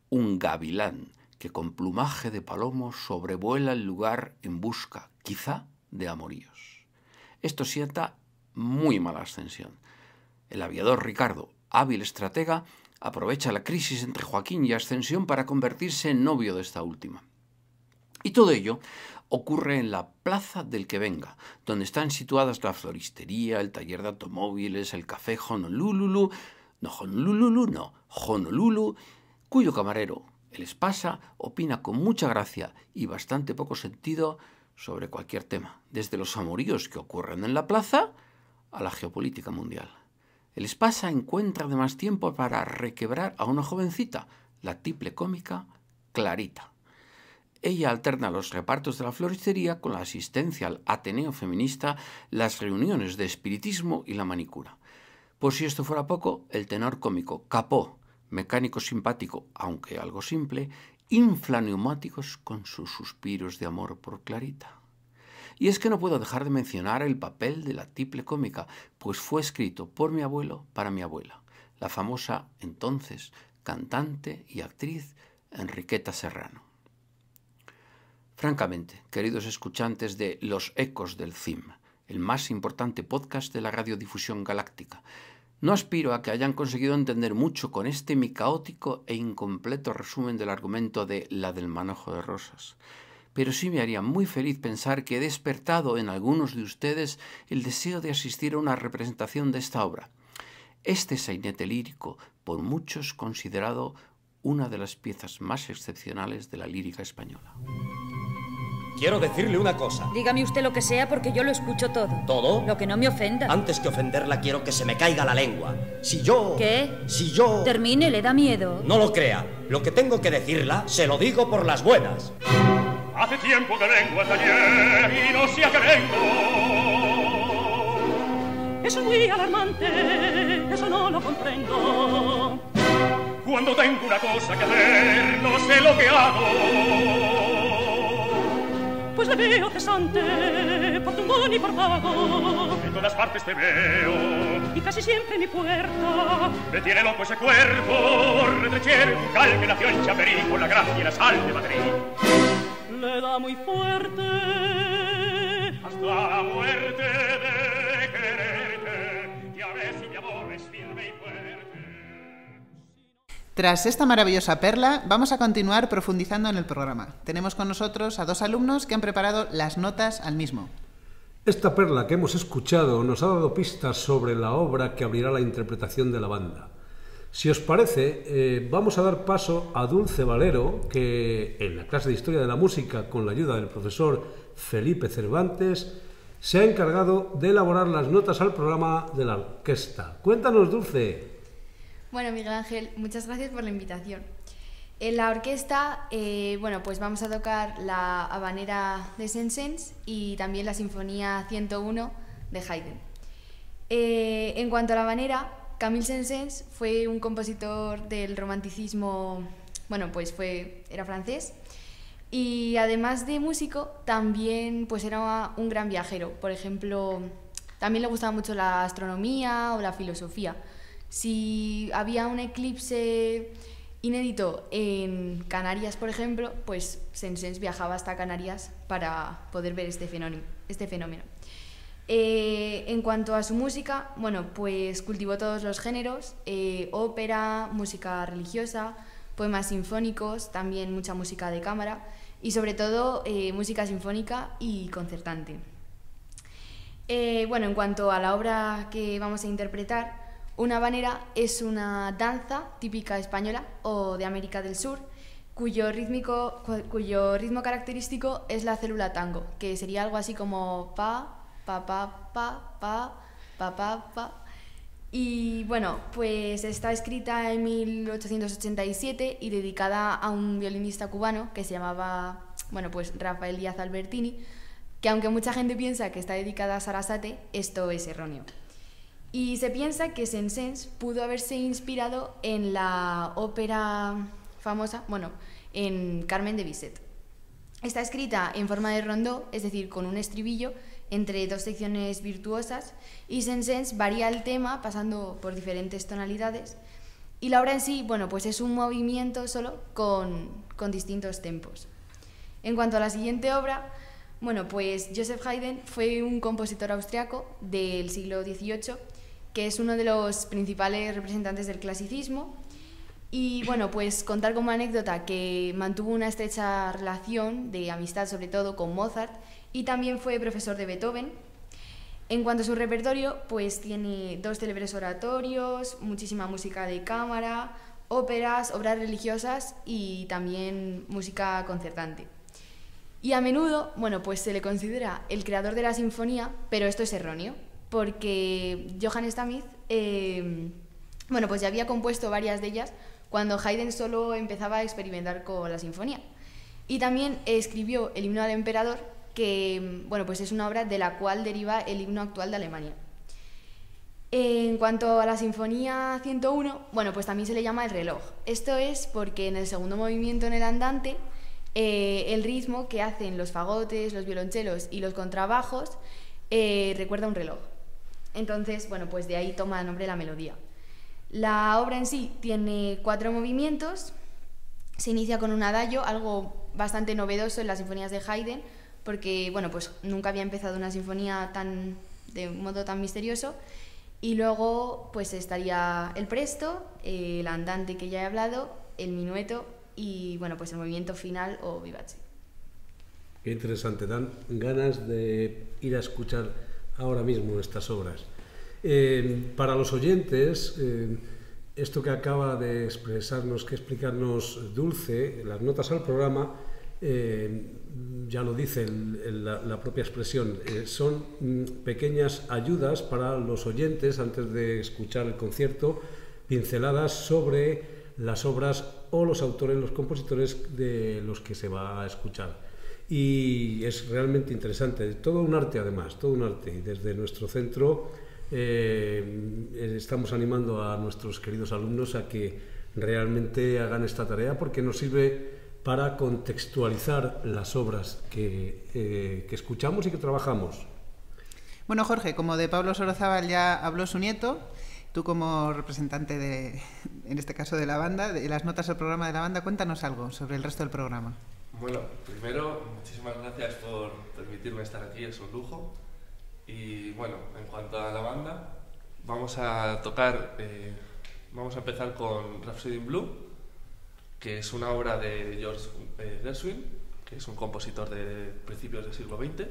un gavilán, que con plumaje de palomo sobrevuela el lugar en busca, quizá, de amoríos. Esto sienta muy mala ascensión. El aviador Ricardo, hábil estratega, aprovecha la crisis entre Joaquín y Ascensión para convertirse en novio de esta última. Y todo ello ocurre en la Plaza del Que Venga, donde están situadas la floristería, el taller de automóviles, el café Honolulu, cuyo camarero, el Espasa, opina con mucha gracia y bastante poco sentido sobre cualquier tema, desde los amoríos que ocurren en la plaza a la geopolítica mundial. El Espasa encuentra además tiempo para requebrar a una jovencita, la tiple cómica Clarita. Ella alterna los repartos de la floristería con la asistencia al Ateneo Feminista, las reuniones de espiritismo y la manicura. Por si esto fuera poco, el tenor cómico Capó, mecánico simpático, aunque algo simple, infla neumáticos con sus suspiros de amor por Clarita. Y es que no puedo dejar de mencionar el papel de la tiple cómica, pues fue escrito por mi abuelo para mi abuela, la famosa, entonces, cantante y actriz Enriqueta Serrano. Francamente, queridos escuchantes de Los Ecos del CIM, el más importante podcast de la radiodifusión galáctica, no aspiro a que hayan conseguido entender mucho con este mi caótico e incompleto resumen del argumento de La del manojo de rosas, pero sí me haría muy feliz pensar que he despertado en algunos de ustedes el deseo de asistir a una representación de esta obra. Este sainete lírico, por muchos considerado una de las piezas más excepcionales de la lírica española. Quiero decirle una cosa. Dígame usted lo que sea porque yo lo escucho todo. ¿Todo? Lo que no me ofenda. Antes que ofenderla quiero que se me caiga la lengua. Si yo... ¿Qué? Si yo... Termine, le da miedo. No lo crea. Lo que tengo que decirla, se lo digo por las buenas. Hace tiempo que vengo al taller y no sé a qué vengo. Eso es muy alarmante, eso no lo comprendo. Cuando tengo una cosa que hacer, no sé lo que hago. Pues le veo cesante, por tumbón y por pago. En todas partes te veo. Y casi siempre en mi puerta. Me tiene loco ese cuerpo, retrechero, cal que nació en Chaperí con la gracia y la sal de Madrid. Le da muy fuerte. Hasta la muerte de quererte, que a ver si mi amor es firme y fuerte. Tras esta maravillosa perla, vamos a continuar profundizando en el programa. Tenemos con nosotros a dos alumnos que han preparado las notas al mismo. Esta perla que hemos escuchado nos ha dado pistas sobre la obra que abrirá la interpretación de la banda. Si os parece, vamos a dar paso a Dulce Valero, que en la clase de Historia de la Música, con la ayuda del profesor Felipe Cervantes, se ha encargado de elaborar las notas al programa de la orquesta. Cuéntanos, Dulce. Bueno, Miguel Ángel, muchas gracias por la invitación. En la orquesta, pues vamos a tocar la habanera de Saint-Saëns y también la Sinfonía 101 de Haydn. En cuanto a la habanera, Camille Saint-Saëns fue un compositor del romanticismo, era francés, y además de músico, también pues era un gran viajero. Por ejemplo, también le gustaba mucho la astronomía o la filosofía. Si había un eclipse inédito en Canarias, por ejemplo, pues Saint-Saëns viajaba hasta Canarias para poder ver este fenómeno. En cuanto a su música, pues cultivó todos los géneros, ópera, música religiosa, poemas sinfónicos, también mucha música de cámara y sobre todo música sinfónica y concertante. En cuanto a la obra que vamos a interpretar, una habanera es una danza típica española o de América del Sur, cuyo ritmo característico es la célula tango, que sería algo así como pa, pa, pa, pa, pa, pa, pa, pa. Y pues está escrita en 1887 y dedicada a un violinista cubano que se llamaba, Rafael Díaz Albertini, que aunque mucha gente piensa que está dedicada a Sarasate, esto es erróneo. Y se piensa que Saint-Saëns pudo haberse inspirado en la ópera famosa, en Carmen de Bizet. Está escrita en forma de rondó, es decir, con un estribillo entre dos secciones virtuosas, y Saint-Saëns varía el tema pasando por diferentes tonalidades Y la obra en sí, bueno, pues es un movimiento solo con distintos tempos. En cuanto a la siguiente obra, bueno, pues Joseph Haydn fue un compositor austriaco del siglo XVIII, que es uno de los principales representantes del clasicismo. Y bueno, pues contar como anécdota que mantuvo una estrecha relación de amistad, sobre todo con Mozart, y también fue profesor de Beethoven. En cuanto a su repertorio, pues tiene 2 célebres oratorios, muchísima música de cámara, óperas, obras religiosas y también música concertante. Y a menudo, bueno, pues se le considera el creador de la sinfonía, pero esto es erróneo, porque Johann Stamitz, bueno, pues ya había compuesto varias de ellas cuando Haydn solo empezaba a experimentar con la sinfonía. Y también escribió el himno al emperador, que, bueno, pues es una obra de la cual deriva el himno actual de Alemania. En cuanto a la Sinfonía 101, bueno, pues también se le llama el reloj. Esto es porque en el segundo movimiento, en el andante, el ritmo que hacen los fagotes, los violonchelos y los contrabajos recuerda un reloj. Entonces, bueno, pues de ahí toma el nombre la melodía. La obra en sí tiene 4 movimientos. Se inicia con un adagio, algo bastante novedoso en las sinfonías de Haydn, porque, bueno, pues nunca había empezado una sinfonía de un modo tan misterioso. Y luego pues estaría el presto, el andante que ya he hablado, el minueto y, bueno, pues el movimiento final o vivace. Qué interesante, dan ganas de ir a escuchar ahora mismo estas obras. Para los oyentes, esto que acaba de explicarnos Dulce, las notas al programa, ya lo dice la propia expresión, son pequeñas ayudas para los oyentes antes de escuchar el concierto, pinceladas sobre las obras o los autores, los compositores de los que se va a escuchar. Y es realmente interesante, todo un arte además, todo un arte. Y desde nuestro centro estamos animando a nuestros queridos alumnos a que realmente hagan esta tarea porque nos sirve para contextualizar las obras que escuchamos y que trabajamos. Bueno, Jorge, como de Pablo Sorozábal ya habló su nieto, tú como representante en este caso de la banda, de las notas del programa de la banda, cuéntanos algo sobre el resto del programa. Bueno, primero, muchísimas gracias por permitirme estar aquí, es un lujo. Y bueno, en cuanto a la banda, vamos a empezar con Rhapsody in Blue, que es una obra de George Gershwin, que es un compositor de principios del siglo XX.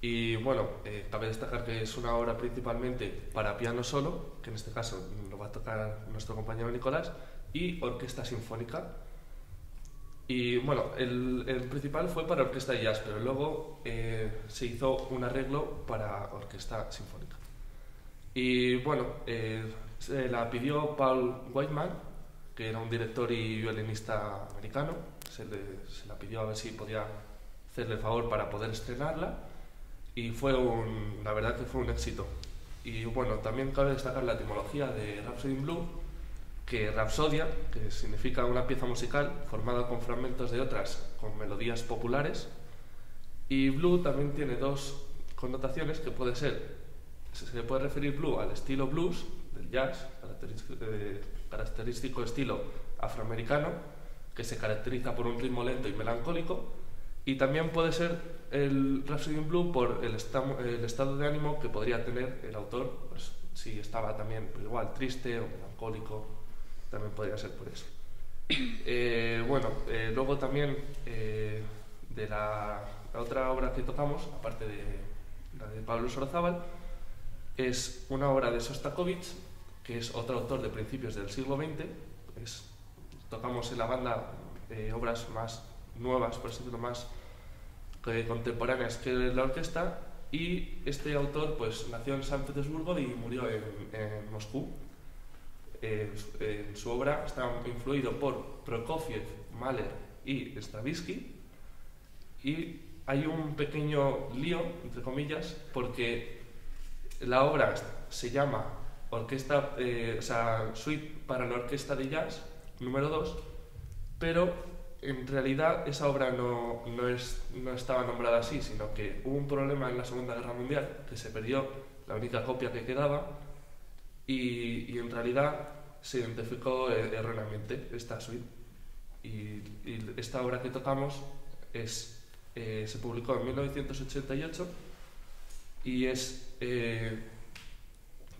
Y bueno, cabe destacar que es una obra principalmente para piano solo, que en este caso lo va a tocar nuestro compañero Nicolás, y orquesta sinfónica. Y bueno, el principal fue para orquesta y jazz, pero luego se hizo un arreglo para orquesta sinfónica. Y bueno, se la pidió Paul Whiteman, que era un director y violinista americano. Se la pidió a ver si podía hacerle el favor para poder estrenarla, y la verdad que fue un éxito. Y bueno, también cabe destacar la etimología de Rhapsody in Blue, que Rapsodia, que significa una pieza musical formada con fragmentos de otras con melodías populares, y blue también tiene 2 connotaciones, que puede ser, se puede referir blue al estilo blues del jazz, característico estilo afroamericano, que se caracteriza por un ritmo lento y melancólico, y también puede ser el Rhapsody in Blue por el estado de ánimo que podría tener el autor, pues, si estaba también igual triste o melancólico, también podría ser por eso. Luego también de la otra obra que tocamos, aparte de la de Pablo Sorozábal, es una obra de Sostakovich, que es otro autor de principios del siglo XX. Tocamos en la banda obras más nuevas, por decirlo, más contemporáneas que la orquesta, y este autor pues nació en San Petersburgo y murió en Moscú. Su obra está influido por Prokofiev, Mahler y Stravinsky, y hay un pequeño lío, entre comillas, porque la obra se llama Suite para la Orquesta de Jazz número 2, pero en realidad esa obra no estaba nombrada así, sino que hubo un problema en la Segunda Guerra Mundial, que se perdió la única copia que quedaba, y en realidad se identificó erróneamente esta suite. Y esta obra que tocamos se publicó en 1988 y es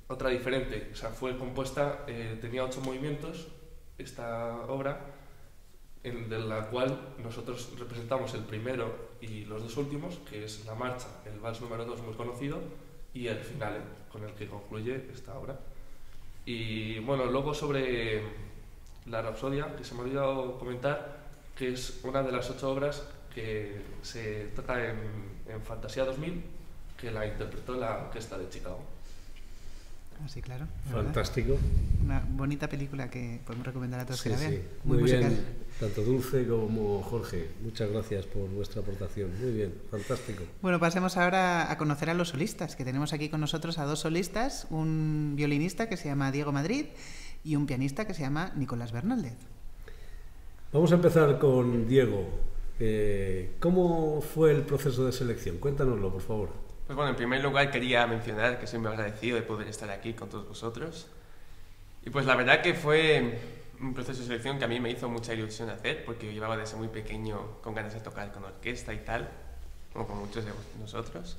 otra diferente. O sea, fue compuesta, tenía 8 movimientos esta obra, de la cual nosotros representamos el primero y los 2 últimos, que es la marcha, el vals número 2 muy conocido, y el finale, con el que concluye esta obra. Y bueno, luego sobre la Rapsodia, que se me ha olvidado comentar, que es una de las 8 obras que se toca en Fantasía 2000, que la interpretó la Orquesta de Chicago. Ah, sí, claro. Fantástico. Una bonita película que podemos recomendar a todos que la vean. Sí. Muy musical. Bien, tanto Dulce como Jorge. Muchas gracias por vuestra aportación. Muy bien, fantástico. Bueno, pasemos ahora a conocer a los solistas, que tenemos aquí con nosotros a 2 solistas, un violinista que se llama Diego Madrid y un pianista que se llama Nicolás Bernaldez. Vamos a empezar con Diego. ¿Cómo fue el proceso de selección? Cuéntanoslo, por favor. Pues bueno, en primer lugar quería mencionar que soy muy agradecido de poder estar aquí con todos vosotros. Y pues la verdad que fue un proceso de selección que a mí me hizo mucha ilusión hacer, porque yo llevaba desde muy pequeño con ganas de tocar con orquesta y tal, como con muchos de nosotros.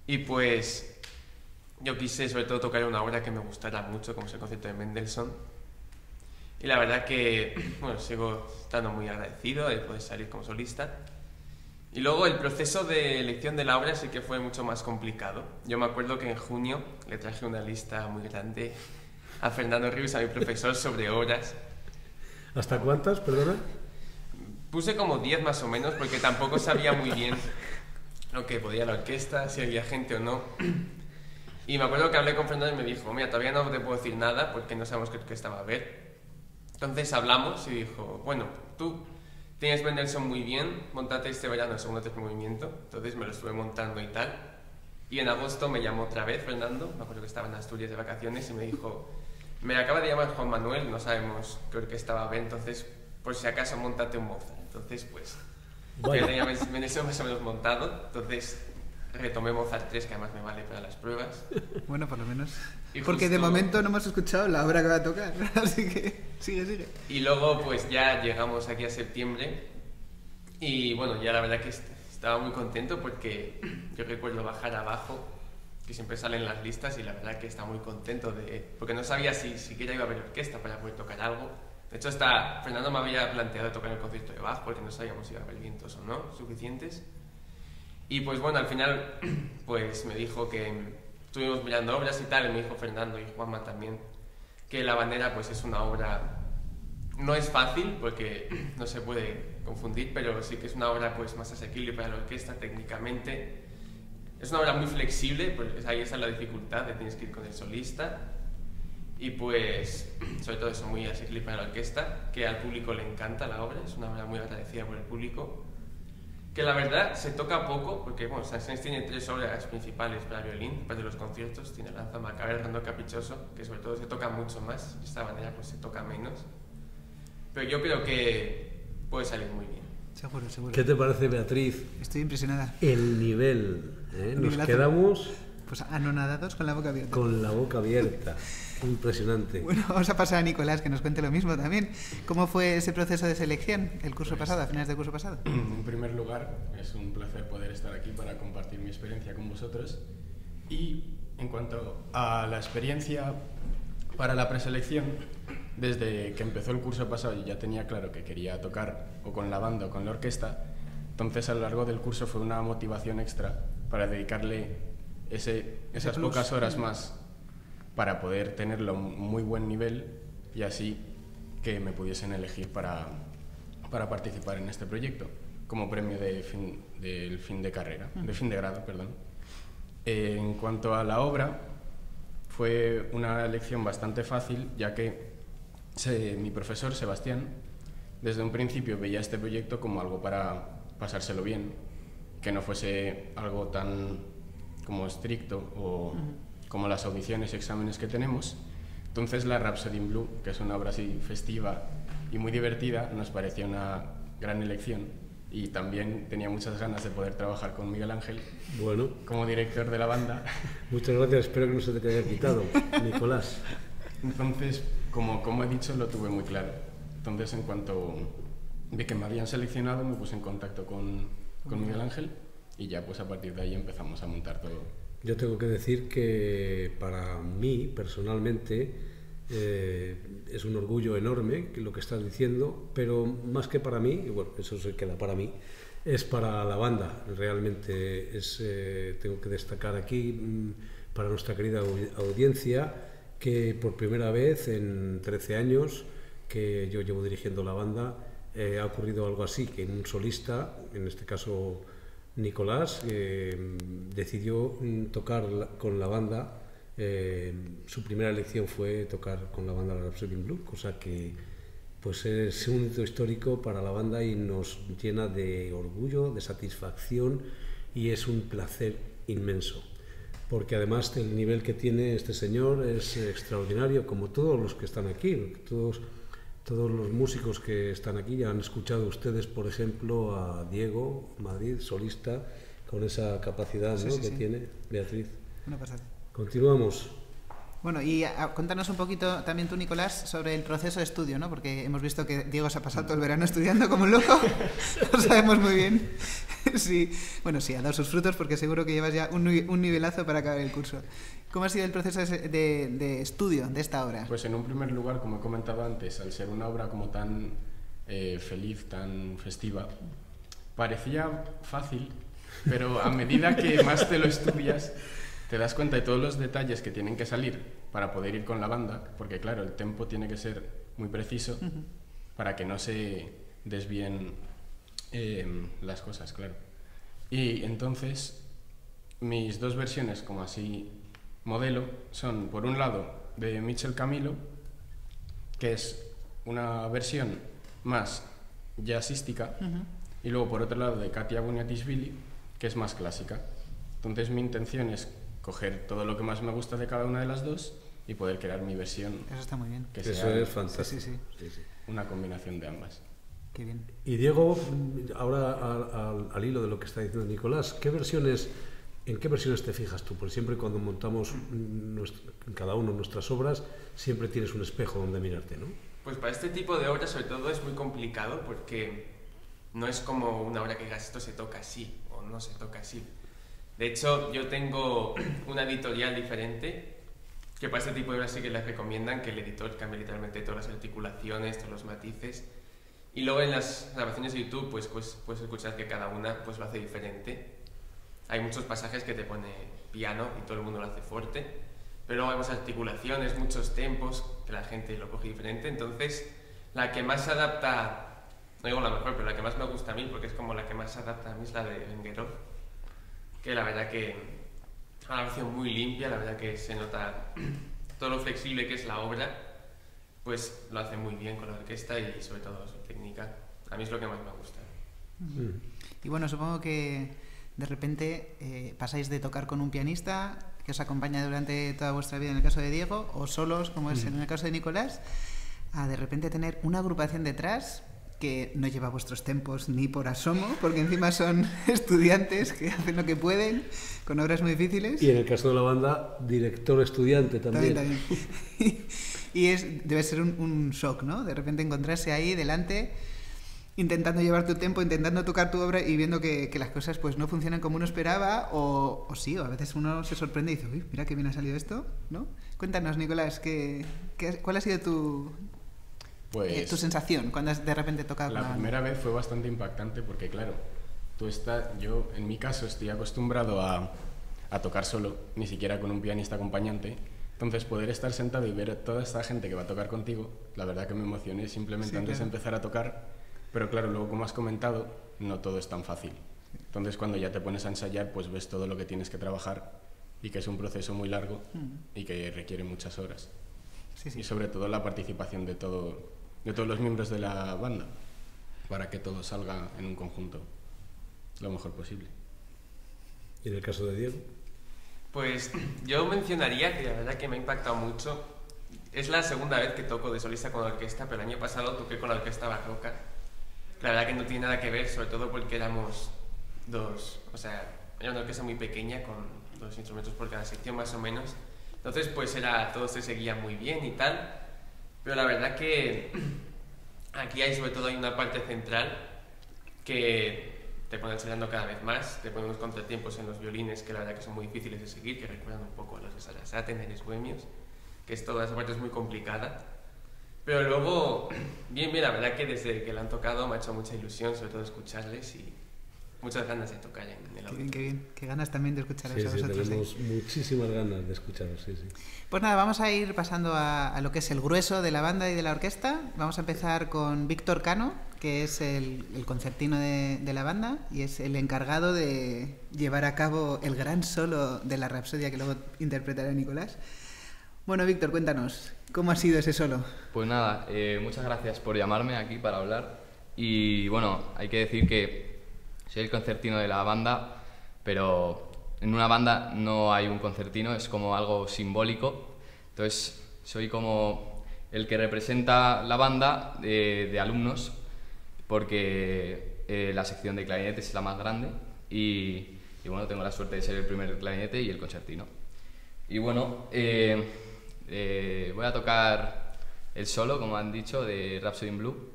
Y pues yo quise sobre todo tocar una obra que me gustara mucho, como es el concierto de Mendelssohn. Y la verdad que, bueno, sigo estando muy agradecido de poder salir como solista. Y luego el proceso de elección de la obra sí que fue mucho más complicado. Yo me acuerdo que en junio le traje una lista muy grande a Fernando Ríos, a mi profesor, sobre obras. ¿Hasta cuántas, perdona? Puse como 10 más o menos, porque tampoco sabía muy bien lo que podía la orquesta, si había gente o no. Y me acuerdo que hablé con Fernando y me dijo, mira, todavía no te puedo decir nada porque no sabemos qué orquesta va a haber. Entonces hablamos y dijo, bueno, tú tienes Mendelssohn muy bien, montate este verano el segundo o tercer movimiento. Entonces me lo estuve montando y tal. Y en agosto me llamó otra vez Fernando, me acuerdo que estaba en Asturias de vacaciones, y me dijo, me acaba de llamar Juan Manuel, no sabemos qué orquesta va a haber, entonces por si acaso montate un Mozart. Entonces pues, yo tenía Mendelssohn más o menos montado, entonces retomé Mozart 3, que además me vale para las pruebas. Bueno, por lo menos. Y porque justo... de momento no hemos escuchado la obra que va a tocar, así que sigue. Y luego pues ya llegamos aquí a septiembre y bueno, ya la verdad que estaba muy contento porque yo recuerdo bajar abajo, que siempre salen las listas, y la verdad que estaba muy contento porque no sabía si siquiera iba a haber orquesta para poder tocar algo. De hecho, hasta Fernando me había planteado tocar el concierto de Bach porque no sabíamos si iba a haber vientos o no suficientes. Y pues bueno, al final pues me dijo que estuvimos mirando obras y tal, y me dijo Fernando y Juanma también que La Habanera pues es una obra, no es fácil porque no se puede confundir, pero sí que es una obra pues más asequible para la orquesta técnicamente. Es una obra muy flexible, pues ahí está la dificultad, de tienes que ir con el solista, y pues sobre todo eso, muy asequible para la orquesta, que al público le encanta la obra, es una obra muy agradecida por el público. Que la verdad se toca poco, porque bueno, Saint-Saëns tiene 3 obras principales para violín, después de los conciertos, tiene Danza Macabra, el Rondo Caprichoso, que sobre todo se toca mucho más, de esta manera pues se toca menos. Pero yo creo que puede salir muy bien. Seguro. ¿Qué te parece, Beatriz? Estoy impresionada. El nivel, Nos quedamos... Pues anonadados con la boca abierta. Con la boca abierta. Impresionante. Bueno, vamos a pasar a Nicolás, que nos cuente lo mismo también. ¿Cómo fue ese proceso de selección el curso pasado, a finales del curso pasado? En primer lugar, es un placer poder estar aquí para compartir mi experiencia con vosotros. Y en cuanto a la experiencia para la preselección, desde que empezó el curso pasado yo ya tenía claro que quería tocar o con la banda o con la orquesta. Entonces a lo largo del curso fue una motivación extra para dedicarle esas pocas horas más para poder tenerlo a un muy buen nivel, y así que me pudiesen elegir para participar en este proyecto como premio del fin de carrera, de fin de grado, perdón. En cuanto a la obra, fue una elección bastante fácil, ya que mi profesor Sebastián desde un principio veía este proyecto como algo para pasárselo bien, que no fuese algo tan como estricto o como las audiciones y exámenes que tenemos. Entonces la Rhapsody in Blue, que es una obra así festiva y muy divertida, nos parecía una gran elección, y también tenía muchas ganas de poder trabajar con Miguel Ángel como director de la banda. Muchas gracias, espero que no se te haya quitado, Nicolás. Entonces, como he dicho, lo tuve muy claro. Entonces, en cuanto vi que me habían seleccionado, me puse en contacto con Miguel Ángel y ya pues a partir de ahí empezamos a montar todo. Yo tengo que decir que para mí, personalmente, es un orgullo enorme lo que estás diciendo, pero más que para mí, y bueno, eso se queda para mí, es para la banda. Realmente tengo que destacar aquí, para nuestra querida audiencia, que por primera vez en 13 años que yo llevo dirigiendo la banda, ha ocurrido algo así, que un solista, en este caso Nicolás, decidió tocar con la banda. Su primera elección fue tocar con la banda de Rhapsody in Blue, cosa que pues es un hito histórico para la banda y nos llena de orgullo, de satisfacción, y es un placer inmenso, porque además el nivel que tiene este señor es extraordinario, como todos los que están aquí. Todos los músicos que están aquí ya han escuchado ustedes, por ejemplo, a Diego Madrid, solista, con esa capacidad, ¿no? que tiene Beatriz. Una pasada. Continuamos. Bueno, y cuéntanos un poquito también tú, Nicolás, sobre el proceso de estudio, ¿no? Porque hemos visto que Diego se ha pasado todo el verano estudiando como un loco. Lo sabemos muy bien. Sí, bueno, sí, ha dado sus frutos porque seguro que llevas ya un nivelazo para acabar el curso. ¿Cómo ha sido el proceso de estudio de esta obra? Pues en un primer lugar, como he comentado antes, al ser una obra como tan feliz, tan festiva, parecía fácil, pero a medida que más te lo estudias, te das cuenta de todos los detalles que tienen que salir para poder ir con la banda, porque claro, el tempo tiene que ser muy preciso para que no se desvíen las cosas, claro. Y entonces mis dos versiones, como así modelo, son por un lado de Michel Camilo, que es una versión más jazzística, y luego por otro lado de Katia Buniatishvili, que es más clásica. Entonces mi intención es coger todo lo que más me gusta de cada una de las dos y poder crear mi versión. Eso está muy bien. Que eso sea es fantástico. Sí. Una combinación de ambas. Qué bien. Y Diego, ahora al hilo de lo que está diciendo Nicolás, ¿en qué versiones te fijas tú? Porque siempre cuando montamos cada uno nuestras obras, siempre tienes un espejo donde mirarte, ¿no? Pues para este tipo de obras sobre todo es muy complicado porque no es como una obra que digas esto se toca así o no se toca así. De hecho, yo tengo una editorial diferente que para este tipo de obras sí que les recomiendan que el editor cambie literalmente todas las articulaciones, todos los matices. Y luego en las grabaciones de YouTube pues puedes escuchar que cada una pues lo hace diferente. Hay muchos pasajes que te pone piano y todo el mundo lo hace fuerte, pero luego hay más articulaciones, muchos tempos que la gente lo coge diferente. Entonces, la que más se adapta, no digo la mejor, pero la que más me gusta a mí, porque es como la que más se adapta a mí, es la de Vengerov, que la verdad que es una grabación muy limpia, la verdad que se nota todo lo flexible que es la obra, pues lo hace muy bien con la orquesta y sobre todo su técnica. A mí es lo que más me gusta. Y bueno, supongo que de repente pasáis de tocar con un pianista que os acompaña durante toda vuestra vida en el caso de Diego, o solos, como es en el caso de Nicolás, a de repente tener una agrupación detrás que no lleva vuestros tempos ni por asomo, porque encima son estudiantes que hacen lo que pueden con obras muy difíciles. Y en el caso de la banda, director-estudiante también. Y debe ser un shock, ¿no? De repente encontrarse ahí delante, intentando llevar tu tempo, intentando tocar tu obra y viendo que las cosas pues no funcionan como uno esperaba, o sí, o a veces uno se sorprende y dice, uy, mira qué bien ha salido esto, ¿no? Cuéntanos, Nicolás, ¿cuál ha sido tu sensación cuando has de repente tocado con la primera vez fue bastante impactante porque, claro, yo en mi caso estoy acostumbrado a tocar solo, ni siquiera con un pianista acompañante. Entonces, poder estar sentado y ver a toda esta gente que va a tocar contigo, la verdad que me emocioné simplemente antes de empezar a tocar. Pero claro, luego, como has comentado, no todo es tan fácil. Entonces, cuando ya te pones a ensayar, pues ves todo lo que tienes que trabajar y que es un proceso muy largo y que requiere muchas horas. Y sobre todo la participación de todos los miembros de la banda para que todo salga en un conjunto lo mejor posible. ¿Y en el caso de Diego? Pues yo mencionaría que la verdad que me ha impactado mucho. Es la segunda vez que toco de solista con la orquesta, pero el año pasado toqué con la orquesta barroca. La verdad que no tiene nada que ver, sobre todo porque éramos dos, o sea, era una orquesta muy pequeña con 2 instrumentos por cada sección más o menos, Entonces pues todo se seguía muy bien y tal, pero la verdad que aquí sobre todo hay una parte central que te pone ensayando cada vez más, te pone unos contratiempos en los violines que la verdad que son muy difíciles de seguir, que recuerdan un poco a los de Sarasate, en los bohemios, que toda esa parte es muy complicada. Pero luego, bien, la verdad que desde que la han tocado me ha hecho mucha ilusión, sobre todo escucharles y muchas ganas de tocar en el audio. Qué bien. Qué ganas también de escucharos a vosotros. Tenemos muchísimas ganas de escucharos, sí. Pues nada, vamos a ir pasando a lo que es el grueso de la banda y de la orquesta. Vamos a empezar con Víctor Cano, que es el concertino de la banda y es el encargado de llevar a cabo el gran solo de la Rapsodia que luego interpretará Nicolás. Bueno, Víctor, cuéntanos, ¿cómo ha sido ese solo? Pues nada, muchas gracias por llamarme aquí para hablar. Y bueno, hay que decir que soy el concertino de la banda, pero en una banda no hay un concertino, es como algo simbólico. Entonces, soy como el que representa la banda de alumnos, porque la sección de clarinete es la más grande y bueno, tengo la suerte de ser el primer clarinete y el concertino. Y bueno, voy a tocar el solo, como han dicho, de Rhapsody in Blue,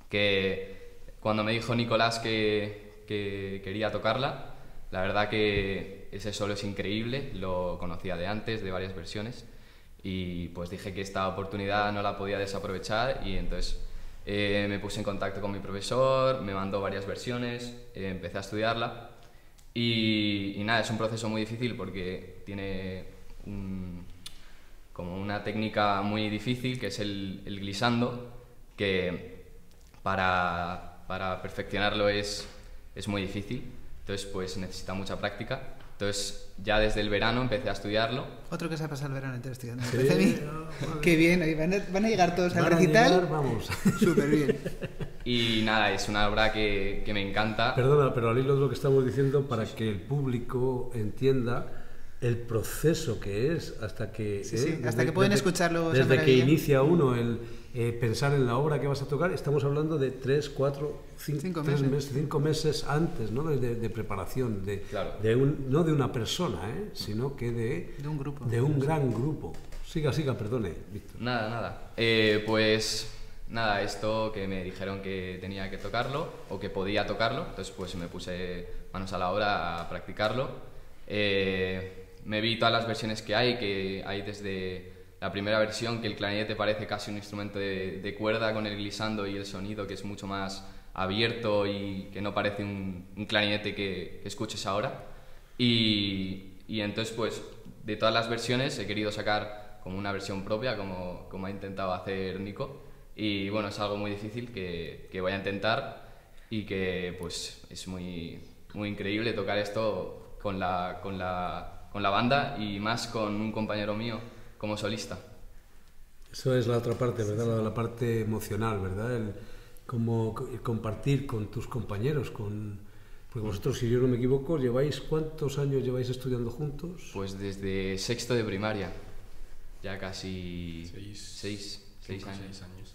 que cuando me dijo Nicolás que quería tocarla, la verdad que ese solo es increíble, lo conocía de antes, de varias versiones, y pues dije que esta oportunidad no la podía desaprovechar y entonces me puse en contacto con mi profesor, me mandó varias versiones, empecé a estudiarla y nada, es un proceso muy difícil porque tiene como una técnica muy difícil que es el glissando, que para perfeccionarlo es muy difícil, entonces pues necesita mucha práctica. Entonces ya desde el verano empecé a estudiarlo. Otro que se ha pasado el verano entero estudiando. Sí, ¿Me parece a mí? Qué bien, van a llegar todos al recital. Vamos. Súper bien. Y nada, es una obra que me encanta. Perdona, pero al hilo de lo que estamos diciendo, para que el público entienda el proceso que es hasta que hasta que pueden escucharlo desde que inicia uno el pensar en la obra que vas a tocar. Estamos hablando de 3, 4, 5 meses antes, ¿no? de preparación claro. No de una persona, sino que de un grupo, de un gran grupo. Siga, perdone, Víctor. Nada. Pues nada, esto que me dijeron que tenía que tocarlo o que podía tocarlo, entonces pues me puse manos a la obra a practicarlo. Me vi todas las versiones que hay desde la primera versión, que el clarinete parece casi un instrumento de cuerda con el glissando y el sonido que es mucho más abierto y que no parece un clarinete que escuches ahora. Y entonces pues de todas las versiones he querido sacar como una versión propia, como ha intentado hacer Nico. Y bueno, es algo muy difícil que voy a intentar y que pues es muy increíble tocar esto con la banda y más con un compañero mío como solista. Eso es la otra parte, ¿verdad? La parte emocional, ¿verdad? El compartir con tus compañeros, porque vosotros, si yo no me equivoco, ¿cuántos años lleváis estudiando juntos? Pues desde sexto de primaria, ya casi 6 años.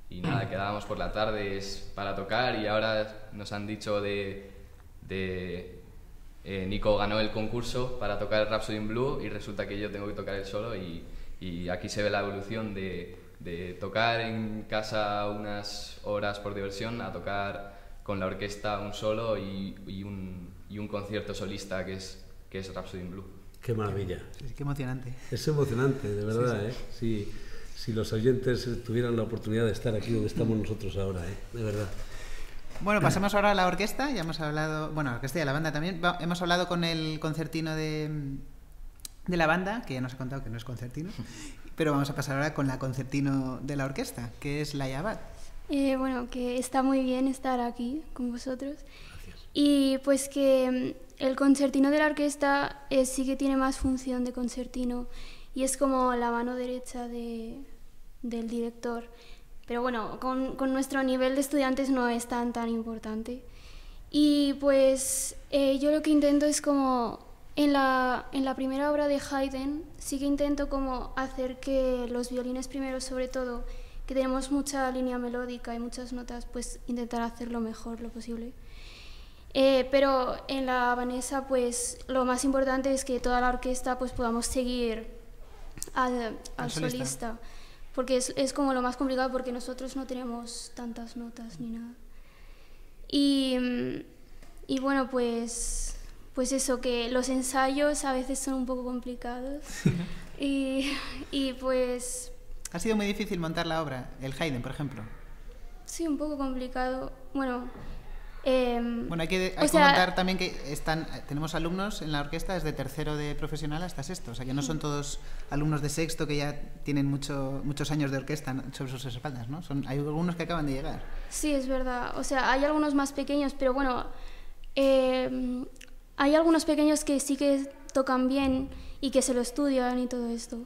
Y nada, quedábamos por la tarde para tocar y ahora nos han dicho Nico ganó el concurso para tocar Rhapsody in Blue y resulta que yo tengo que tocar el solo y aquí se ve la evolución de tocar en casa unas horas por diversión a tocar con la orquesta un solo y un concierto solista que es Rhapsody in Blue. Qué maravilla. Sí, qué emocionante. Es emocionante, de verdad, sí. Si los oyentes tuvieran la oportunidad de estar aquí donde estamos nosotros ahora, de verdad. Bueno, pasemos ahora a la orquesta. Ya hemos hablado, la orquesta y a la banda también. Hemos hablado con el concertino de la banda, que ya nos ha contado que no es concertino, pero vamos a pasar ahora con la concertino de la orquesta, que es Laia Abad. Bueno, que está muy bien estar aquí con vosotros. Gracias. Y pues que el concertino de la orquesta sí que tiene más función de concertino y es como la mano derecha del director. Pero bueno, con nuestro nivel de estudiantes no es tan importante. Y pues yo lo que intento es como en la primera obra de Haydn sí que intento como hacer que los violines primero, sobre todo, que tenemos mucha línea melódica y muchas notas, pues intentar hacerlo mejor lo posible. Pero en la habanesa, pues lo más importante es que toda la orquesta pues podamos seguir al solista. Porque es como lo más complicado, porque nosotros no tenemos tantas notas ni nada. Y bueno, pues eso, que los ensayos a veces son un poco complicados. y pues... ¿Ha sido muy difícil montar la obra? El Haydn, por ejemplo. Sí, un poco complicado. Bueno, hay que comentar también que tenemos alumnos en la orquesta desde tercero de profesional hasta sexto, o sea que no son todos alumnos de sexto que ya tienen muchos años de orquesta sobre sus espaldas, ¿no? Hay algunos que acaban de llegar. Sí, es verdad. O sea, hay algunos más pequeños, pero bueno, hay algunos pequeños que sí que tocan bien y que se lo estudian y todo esto.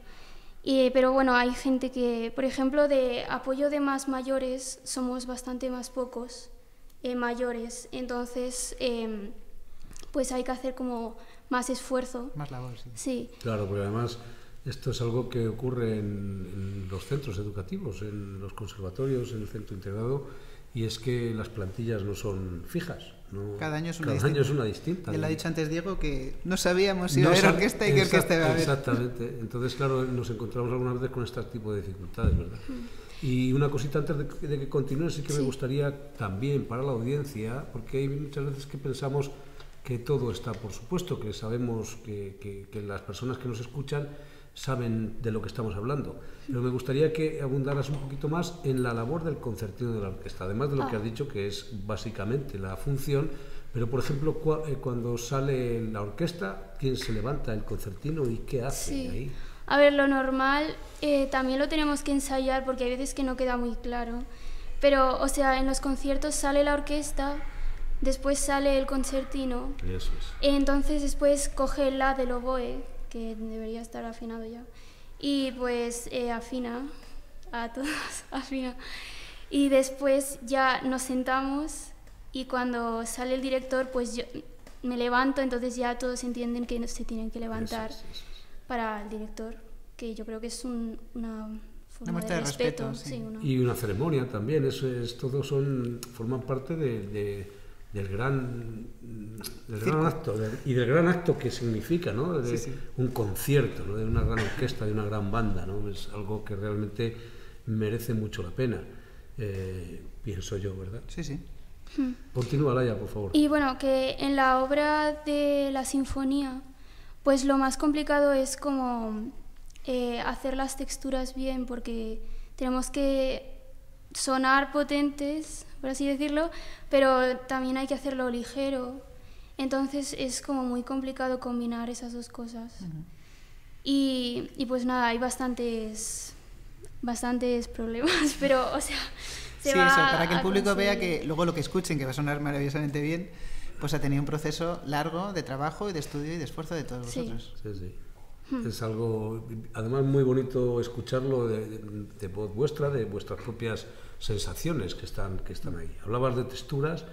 Pero bueno, hay gente que, por ejemplo, de apoyo de más mayores somos bastante más pocos. Mayores, entonces pues hay que hacer como más esfuerzo. Más labor, sí. Sí. Claro, porque además esto es algo que ocurre en los centros educativos, en los conservatorios, en el centro integrado, y es que las plantillas no son fijas. ¿no? Cada año es una distinta. Ya lo ha dicho antes Diego, que no sabíamos si iba a haber orquesta y qué orquesta iba a haber. Exactamente. Entonces, claro, nos encontramos algunas veces con este tipo de dificultades, ¿verdad? Y una cosita antes de que continúe, sí que me gustaría también para la audiencia, porque hay muchas veces que pensamos que todo está, por supuesto, que sabemos que las personas que nos escuchan saben de lo que estamos hablando, pero me gustaría que abundaras un poquito más en la labor del concertino de la orquesta, además de lo que has dicho, que es básicamente la función, pero por ejemplo, cuando sale la orquesta, ¿quién se levanta? ¿El concertino? ¿Y qué hace ahí? A ver, lo normal también lo tenemos que ensayar porque hay veces que no queda muy claro. Pero, o sea, en los conciertos sale la orquesta, después sale el concertino. Eso es. Entonces después coge el la del oboe, que debería estar afinado ya. Y pues afina, a todos afina. Y después ya nos sentamos y cuando sale el director, pues yo me levanto, entonces ya todos entienden que se tienen que levantar. Eso. Para el director, que yo creo que es una forma de respeto. Sí, y una ceremonia también, forman parte del gran acto, y del gran acto que significa, ¿no? Un concierto, ¿no? De una gran orquesta, de una gran banda, ¿no? Es algo que realmente merece mucho la pena, pienso yo, ¿verdad? Sí. Continúa, Laia, por favor. Y bueno, que en la obra de la sinfonía, pues lo más complicado es como hacer las texturas bien, porque tenemos que sonar potentes, por así decirlo, pero también hay que hacerlo ligero. Entonces es como muy complicado combinar esas dos cosas. Y pues nada, hay bastantes problemas, pero o sea, para que el público vea que luego lo que escuchen, que va a sonar maravillosamente bien, pues ha tenido un proceso largo de trabajo y de estudio y de esfuerzo de todos vosotros. Sí. Es algo, además, muy bonito escucharlo de voz vuestra, de vuestras propias sensaciones que están ahí. Hablabas de texturas,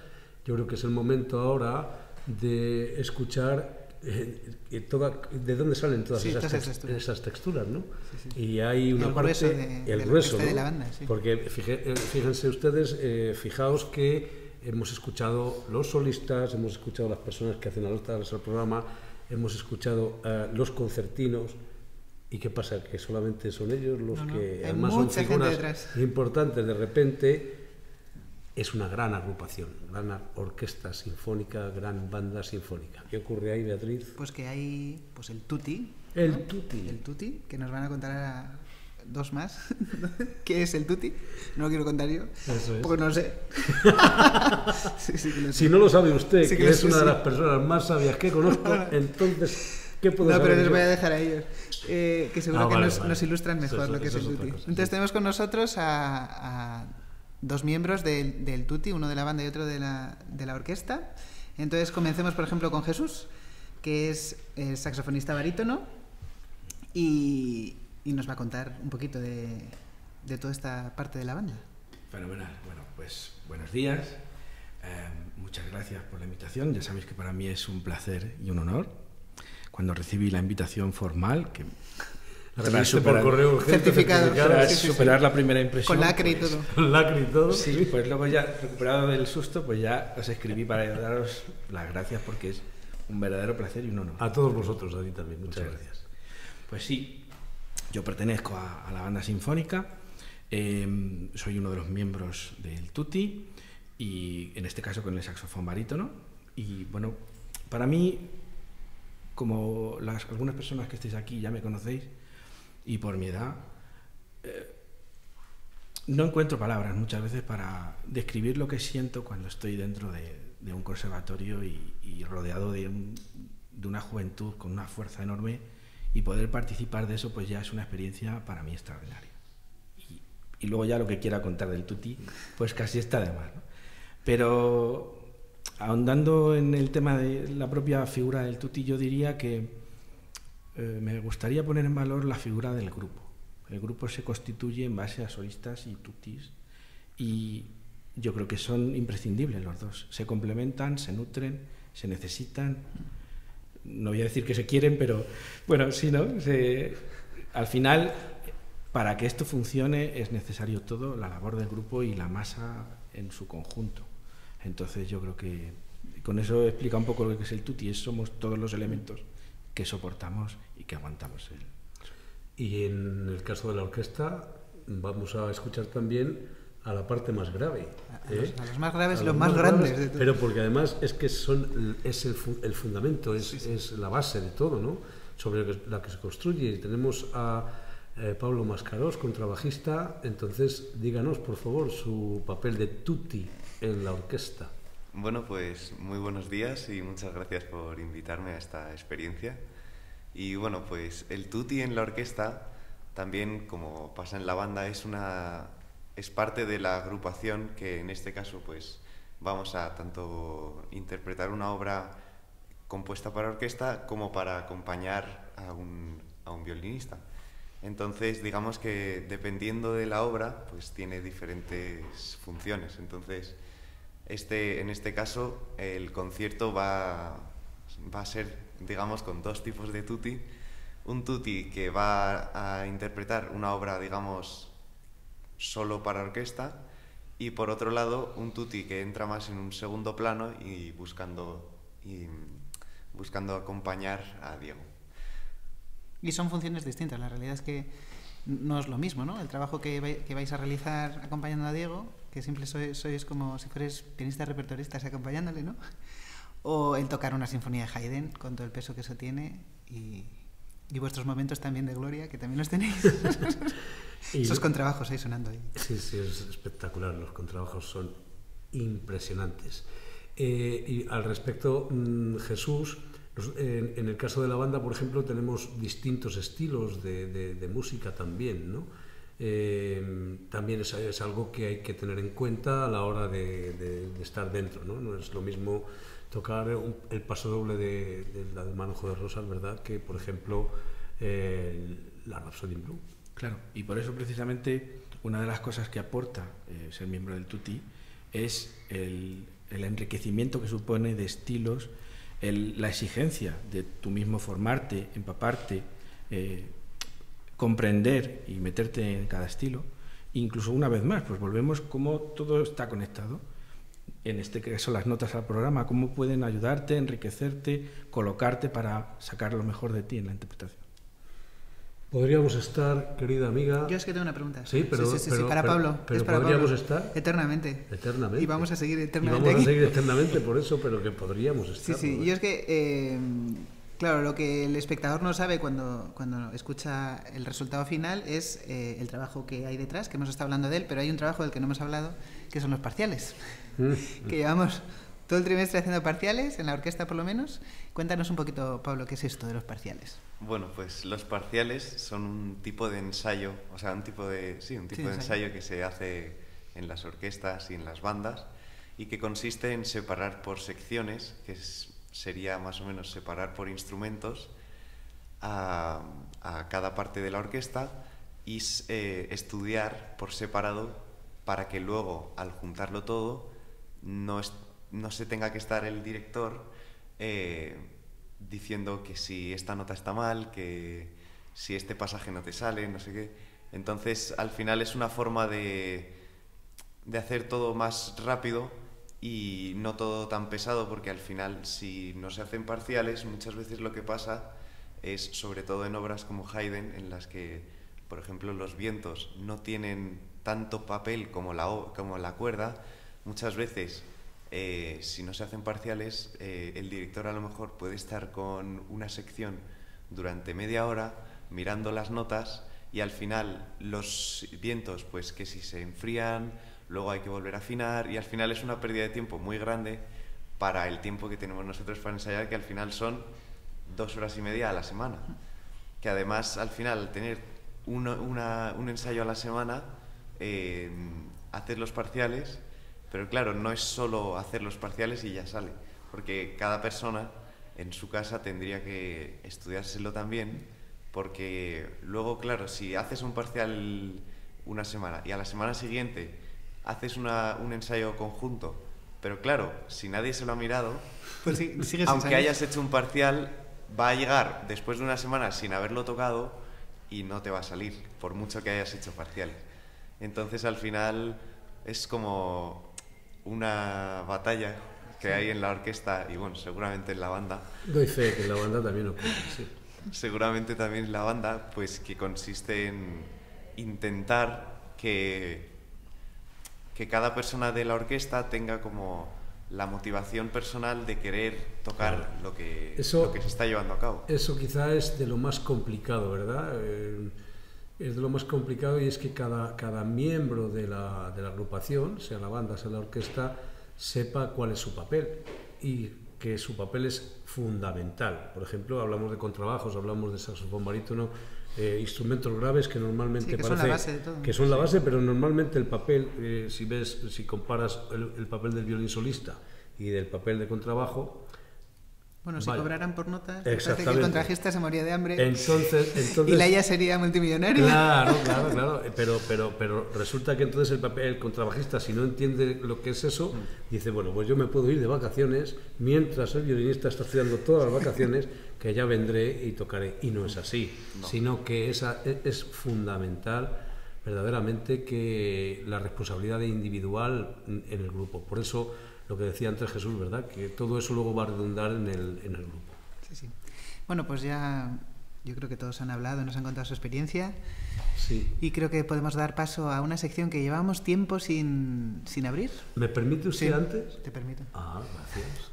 yo creo que es el momento ahora de escuchar de dónde salen todas esas texturas, ¿no? Sí. Y hay una parte, el grueso, ¿no? De la banda, porque fíjense ustedes, fijaos que hemos escuchado los solistas, hemos escuchado las personas que hacen al programa, hemos escuchado los concertinos. ¿Y qué pasa? Que solamente son ellos los que además son figuras importantes. De repente es una gran agrupación, gran orquesta sinfónica, gran banda sinfónica. ¿Qué ocurre ahí, Beatriz? Pues que hay el tutti. El tutti, que nos van a contar a dos más. ¿Qué es el tutti? No lo quiero contar yo. Eso es. Porque no lo sé. Si no lo sabe usted, que es una de las personas más sabias que conozco, entonces, ¿qué puedo saber? No, pero les voy a dejar a ellos. Que seguro que nos ilustran mejor lo que es el tutti. Entonces tenemos con nosotros a dos miembros del tutti, uno de la banda y otro de la orquesta. Entonces comencemos, por ejemplo, con Jesús, que es el saxofonista barítono y nos va a contar un poquito de toda esta parte de la banda. Fenomenal. Bueno, pues buenos días. Muchas gracias por la invitación. Ya sabéis que para mí es un placer y un honor. Cuando recibí la invitación formal, que Tras superar, por correo urgente, certificado. Tras superar la primera impresión. Con lacre y pues, todo. Con lacre y todo. Sí, pues luego ya, recuperado del susto, pues ya os escribí para daros las gracias porque es un verdadero placer y un honor. A todos vosotros, a ti también. Muchas gracias. Pues sí, yo pertenezco a la banda sinfónica, soy uno de los miembros del Tutti y en este caso con el saxofón barítono. Y bueno, para mí, como algunas personas que estáis aquí ya me conocéis, y por mi edad, no encuentro palabras muchas veces para describir lo que siento cuando estoy dentro de un conservatorio y rodeado de una juventud con una fuerza enorme, y poder participar de eso pues ya es una experiencia para mí extraordinaria. Y luego ya lo que quiera contar del Tutti, pues casi está de más, ¿no? Pero ahondando en el tema de la propia figura del Tutti, yo diría que me gustaría poner en valor la figura del grupo. El grupo se constituye en base a solistas y tutis y yo creo que son imprescindibles los dos. Se complementan, se nutren, se necesitan. No voy a decir que se quieren, pero bueno, sí, ¿no? Al final, para que esto funcione es necesario todo, la labor del grupo y la masa en su conjunto. Entonces yo creo que con eso explica un poco lo que es el Tutti, somos todos los elementos que soportamos y que aguantamos él. Y en el caso de la orquesta vamos a escuchar también a la parte más grave. A los más graves y los más grandes. De todo. Pero porque además es que es el fundamento, es la base de todo, ¿no? Sobre la que se construye. Y tenemos a Pablo Mascarós, contrabajista. Entonces, díganos, por favor, su papel de Tutti en la orquesta. Bueno, pues muy buenos días y muchas gracias por invitarme a esta experiencia. Y bueno, pues el Tutti en la orquesta también, como pasa en la banda, es parte de la agrupación que en este caso pues vamos a tanto interpretar una obra compuesta para orquesta como para acompañar a un violinista. Entonces, digamos que dependiendo de la obra, pues tiene diferentes funciones. Entonces, en este caso, el concierto va a ser, digamos, con dos tipos de Tutti. Un Tutti que va a interpretar una obra, digamos, solo para orquesta, y por otro lado, un Tutti que entra más en un segundo plano y buscando acompañar a Diego. Y son funciones distintas, la realidad es que no es lo mismo, ¿no? El trabajo que vais a realizar acompañando a Diego, que siempre sois como si fuerais pianistas repertoristas acompañándole, ¿no? O el tocar una sinfonía de Haydn con todo el peso que eso tiene y vuestros momentos también de gloria, que también los tenéis. Esos contrabajos ahí sonando ahí. Sí, es espectacular, los contrabajos son impresionantes. Y al respecto, Jesús, en el caso de la banda, por ejemplo, tenemos distintos estilos de música también, ¿no? También es algo que hay que tener en cuenta a la hora de estar dentro, ¿no? No es lo mismo tocar el paso doble de la del Manojo de Rosas, ¿verdad?, que, por ejemplo, la Rhapsody in Blue. Claro, y por eso precisamente una de las cosas que aporta ser miembro del Tutti es el enriquecimiento que supone de estilos, la exigencia de tú mismo formarte, empaparte, comprender y meterte en cada estilo. Incluso una vez más, pues volvemos cómo todo está conectado. En este caso las notas al programa, cómo pueden ayudarte, enriquecerte, colocarte para sacar lo mejor de ti en la interpretación. Podríamos estar, querida amiga... Yo es que tengo una pregunta. Sí, pero para Pablo. Pero para podríamos Pablo. Estar... Eternamente. Eternamente. Y vamos a seguir eternamente. Y vamos aquí. a seguir eternamente por eso, pero que podríamos estar. Sí, ¿no? Yo es que... claro, lo que el espectador no sabe cuando escucha el resultado final es el trabajo que hay detrás, que hemos estado hablando de él, pero hay un trabajo del que no hemos hablado, que son los parciales. Que llevamos todo el trimestre haciendo parciales, en la orquesta por lo menos. Cuéntanos un poquito, Pablo, ¿qué es esto de los parciales? Bueno, pues los parciales son un tipo de ensayo, o sea, un tipo de ensayo que se hace en las orquestas y en las bandas, y que consiste en separar por secciones, sería más o menos separar por instrumentos a cada parte de la orquesta y estudiar por separado para que luego, al juntarlo todo, no se tenga que estar el director diciendo que si esta nota está mal, que si este pasaje no te sale, no sé qué. Entonces, al final es una forma de hacer todo más rápido y no todo tan pesado, porque al final, si no se hacen parciales, muchas veces lo que pasa es, sobre todo en obras como Haydn, en las que, por ejemplo, los vientos no tienen tanto papel como la cuerda, muchas veces, si no se hacen parciales, el director a lo mejor puede estar con una sección durante media hora mirando las notas, y al final los vientos, pues que si se enfrían, luego hay que volver a afinar, y al final es una pérdida de tiempo muy grande para el tiempo que tenemos nosotros para ensayar, que al final son 2 horas y media a la semana. Que además, al final, al tener un ensayo a la semana, hacer los parciales, pero claro, no es solo hacer los parciales y ya sale, porque cada persona en su casa tendría que estudiárselo también, porque luego, claro, si haces un parcial una semana y a la semana siguiente haces un ensayo conjunto, pero claro, si nadie se lo ha mirado, pues sí, aunque hayas hecho un parcial, va a llegar después de una semana sin haberlo tocado y no te va a salir, por mucho que hayas hecho parciales. Entonces, al final, es como una batalla que hay en la orquesta y, bueno, seguramente en la banda. Doy fe que en la banda también ocurre, sí. Seguramente también en la banda, pues que consiste en intentar que cada persona de la orquesta tenga como la motivación personal de querer tocar lo que se está llevando a cabo. Eso quizá es de lo más complicado, ¿verdad? Es de lo más complicado, y es que cada miembro de la agrupación, sea la banda, sea la orquesta, sepa cuál es su papel, y que su papel es fundamental. Por ejemplo, hablamos de contrabajos, hablamos de saxofón barítono, instrumentos graves que normalmente que son la base de todo. Que son la base, pero normalmente el papel, si comparas el papel del violín solista y del papel de contrabajo, bueno, si cobraran por notas, parece que el contrabajista se moría de hambre, entonces y Laia sería multimillonaria. Claro, pero resulta que entonces el contrabajista, si no entiende lo que es eso, dice, bueno, pues yo me puedo ir de vacaciones mientras el violinista está estudiando todas las vacaciones, que ya vendré y tocaré. Y no es así, sino que es fundamental verdaderamente que la responsabilidad individual en el grupo. Por eso, lo que decía antes Jesús, ¿verdad? Que todo eso luego va a redundar en el grupo. Sí. Bueno, pues ya yo creo que todos han hablado, nos han contado su experiencia. Sí. Y creo que podemos dar paso a una sección que llevábamos tiempo sin abrir. ¿Me permite usted antes? Te permito. Ah, gracias.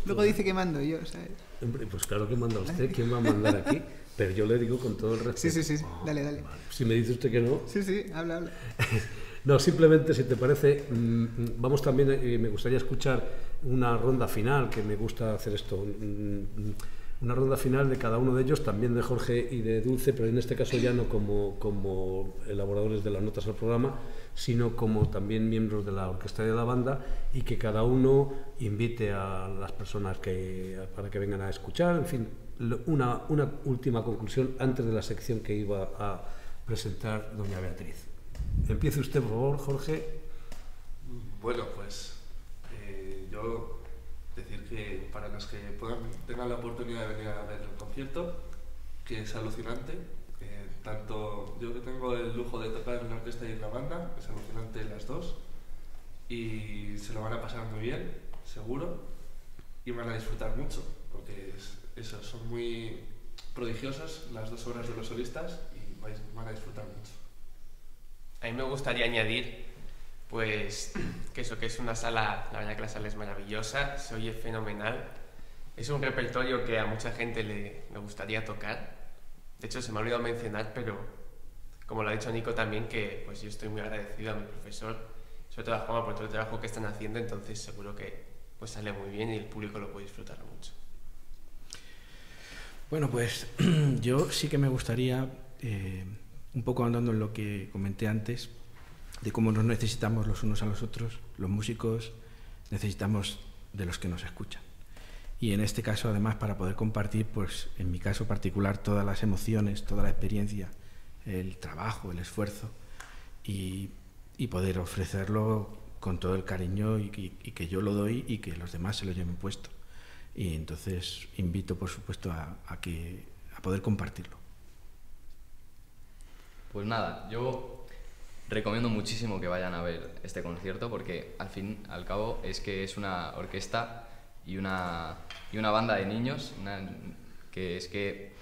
Luego dice que mando yo, ¿sabes? Hombre, pues claro que manda usted. ¿Quién va a mandar aquí? Pero yo le digo con todo el respeto. Sí. Dale. Vale. Si me dice usted que no... Sí, habla. No, simplemente, si te parece, vamos también, me gustaría escuchar una ronda final, que me gusta hacer esto, una ronda final de cada uno de ellos, también de Jorge y de Dulce, pero en este caso ya no como elaboradores de las notas al programa, sino como también miembros de la orquesta y de la banda, y que cada uno invite a las personas para que vengan a escuchar, en fin, una última conclusión antes de la sección que iba a presentar doña Beatriz. Empiece usted, por favor, Jorge. Bueno, pues yo decir que para los que tengan la oportunidad de venir a ver el concierto, que es alucinante, tanto yo que tengo el lujo de tocar en la orquesta y en la banda, es alucinante las dos, y se lo van a pasar muy bien, seguro, y van a disfrutar mucho, porque son muy prodigiosas las 2 obras de los solistas y van a disfrutar mucho. A mí me gustaría añadir, pues, que es una sala, la verdad que la sala es maravillosa, se oye fenomenal, es un repertorio que a mucha gente le gustaría tocar. De hecho, se me ha olvidado mencionar, pero como lo ha dicho Nico también, que pues yo estoy muy agradecido a mi profesor, sobre todo a Juanma, por todo el trabajo que están haciendo, entonces seguro que pues sale muy bien y el público lo puede disfrutar mucho. Bueno, pues yo sí que me gustaría, un poco andando en lo que comenté antes, de cómo nos necesitamos los unos a los otros, los músicos necesitamos de los que nos escuchan. Y en este caso, además, para poder compartir, pues en mi caso particular, todas las emociones, toda la experiencia, el trabajo, el esfuerzo, y poder ofrecerlo con todo el cariño y que yo lo doy y que los demás se lo lleven puesto. Y entonces invito, por supuesto, a poder compartirlo. Pues nada, yo recomiendo muchísimo que vayan a ver este concierto porque al fin y al cabo es que es una orquesta y una banda de niños, que es que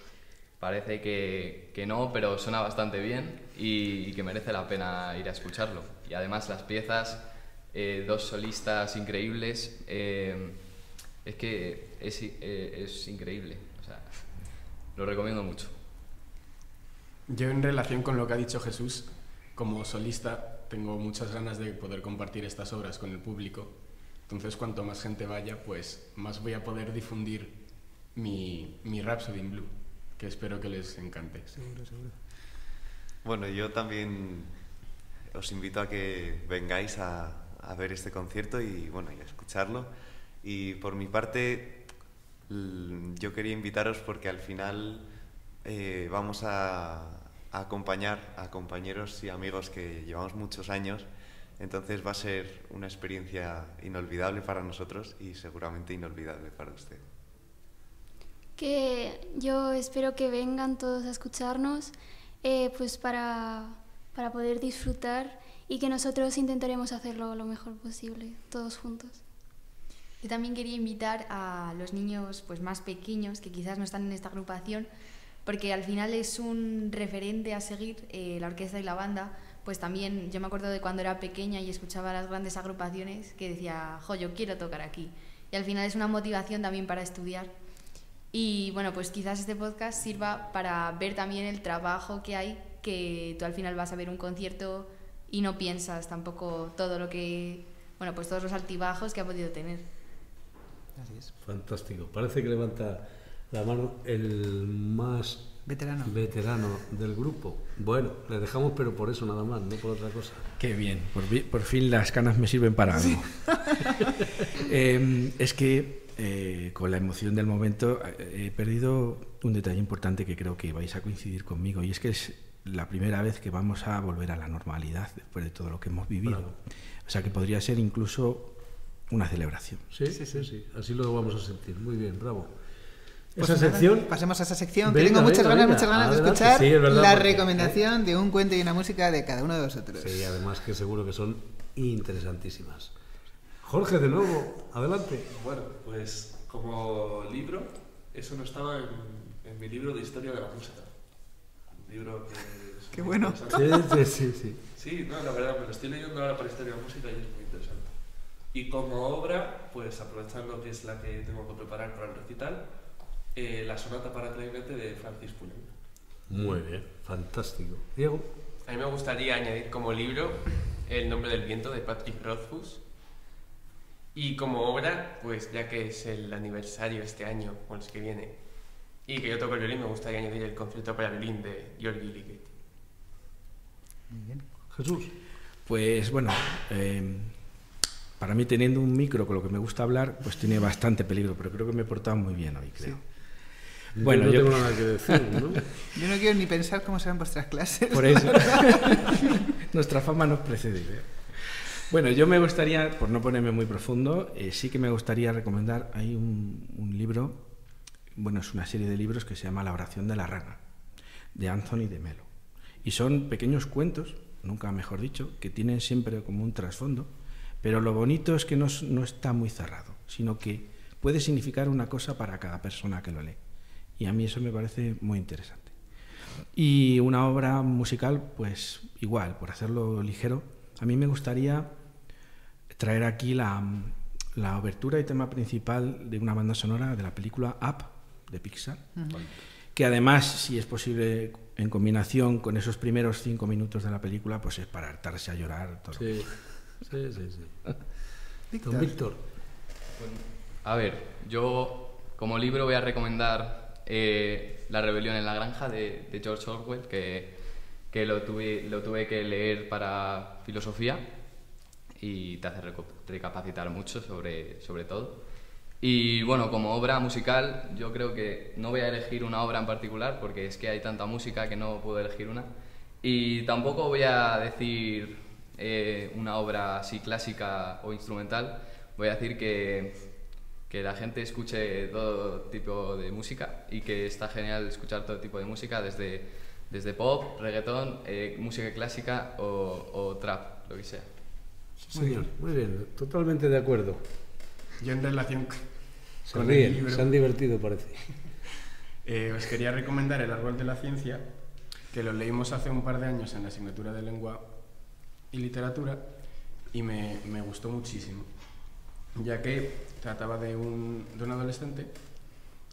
parece que no, pero suena bastante bien y que merece la pena ir a escucharlo. Y además las piezas, 2 solistas increíbles, es que es increíble, o sea, lo recomiendo mucho. Yo, en relación con lo que ha dicho Jesús, como solista tengo muchas ganas de poder compartir estas obras con el público. Entonces, cuanto más gente vaya, pues más voy a poder difundir mi Rhapsody in Blue, que espero que les encante. Seguro. Bueno, yo también os invito a que vengáis a ver este concierto y bueno, y a escucharlo. Y por mi parte, yo quería invitaros porque al final vamos a acompañar a compañeros y amigos que llevamos muchos años. Entonces va a ser una experiencia inolvidable para nosotros y seguramente inolvidable para usted. Que yo espero que vengan todos a escucharnos, pues para poder disfrutar, y que nosotros intentaremos hacerlo lo mejor posible, todos juntos. Yo también quería invitar a los niños pues más pequeños que quizás no están en esta agrupación, porque al final es un referente a seguir, la orquesta y la banda. Pues también yo me acuerdo de cuando era pequeña y escuchaba las grandes agrupaciones que decía, jo, yo quiero tocar aquí. Y al final es una motivación también para estudiar. Y bueno, pues quizás este podcast sirva para ver también el trabajo que hay, que tú al final vas a ver un concierto y no piensas tampoco todo lo que, bueno, pues todos los altibajos que ha podido tener. Así es. Fantástico. Parece que levanta la mano el más veterano del grupo. Bueno, le dejamos, pero por eso nada más, no por otra cosa. Qué bien, por fin las canas me sirven para algo. Es que con la emoción del momento he perdido un detalle importante que creo que vais a coincidir conmigo, y es que es la primera vez que vamos a volver a la normalidad después de todo lo que hemos vivido. Bravo. O sea que podría ser incluso una celebración. Sí, así lo vamos a sentir. Muy bien, bravo. Pues Esa nada, sección. pasemos a esa sección, Venga, que tengo muchas ganas de Adelante. escuchar Sí, es verdad, la porque, recomendación de un cuento y una música de cada uno de vosotros. Sí, además que seguro que son interesantísimas. Jorge, de nuevo, adelante. Bueno, pues como libro, eso no estaba en mi libro de historia de la música. Un libro que es Qué muy bueno. interesante. Sí. Sí, no, la verdad, me lo estoy leyendo ahora para historia de la música y es muy interesante. Y como obra, pues aprovechando que es la que tengo que preparar para el recital, la sonata para clarinete de Francis Poulenc. Muy bien, fantástico. Diego. A mí me gustaría añadir como libro El nombre del viento de Patrick Rothfuss. Y como obra, pues ya que es el aniversario este año, o el que viene, y que yo toco el violín, me gustaría añadir el concierto para violín de György Ligeti. Muy bien. Jesús. Pues bueno, para mí, teniendo un micro con lo que me gusta hablar, pues tiene bastante peligro, pero creo que me he portado muy bien hoy, creo. Sí. Bueno, yo no tengo nada que decir, ¿no? Yo no quiero ni pensar cómo serán vuestras clases. Por eso. Nuestra fama nos precede. Bueno, yo me gustaría, por no ponerme muy profundo, sí que me gustaría recomendar, hay un libro, bueno, es una serie de libros que se llama La oración de la rana, de Anthony de Melo. Y son pequeños cuentos, nunca mejor dicho, que tienen siempre como un trasfondo, pero lo bonito es que no está muy cerrado, sino que puede significar una cosa para cada persona que lo lee. Y a mí eso me parece muy interesante. Y una obra musical, pues igual, por hacerlo ligero, a mí me gustaría traer aquí la obertura y tema principal de una banda sonora de la película Up, de Pixar, que además, si es posible, en combinación con esos primeros 5 minutos de la película, pues es para hartarse a llorar. Todo. Sí. Víctor. Don Víctor. A ver, yo como libro voy a recomendar La rebelión en la granja de George Orwell, que lo tuve que leer para filosofía y te hace recapacitar mucho sobre todo. Y bueno, como obra musical, yo creo que no voy a elegir una obra en particular porque es que hay tanta música que no puedo elegir una. Y tampoco voy a decir una obra así clásica o instrumental. Voy a decir que la gente escuche todo tipo de música y que está genial escuchar todo tipo de música, desde desde pop, reggaetón, música clásica o trap, lo que sea. Sí, señor, muy bien, totalmente de acuerdo. Yo en relación Se con ríen, el libro, se han divertido, parece. Os quería recomendar El árbol de la ciencia, que lo leímos hace un par de años en la asignatura de lengua y literatura y me gustó muchísimo, ya que trataba de un adolescente.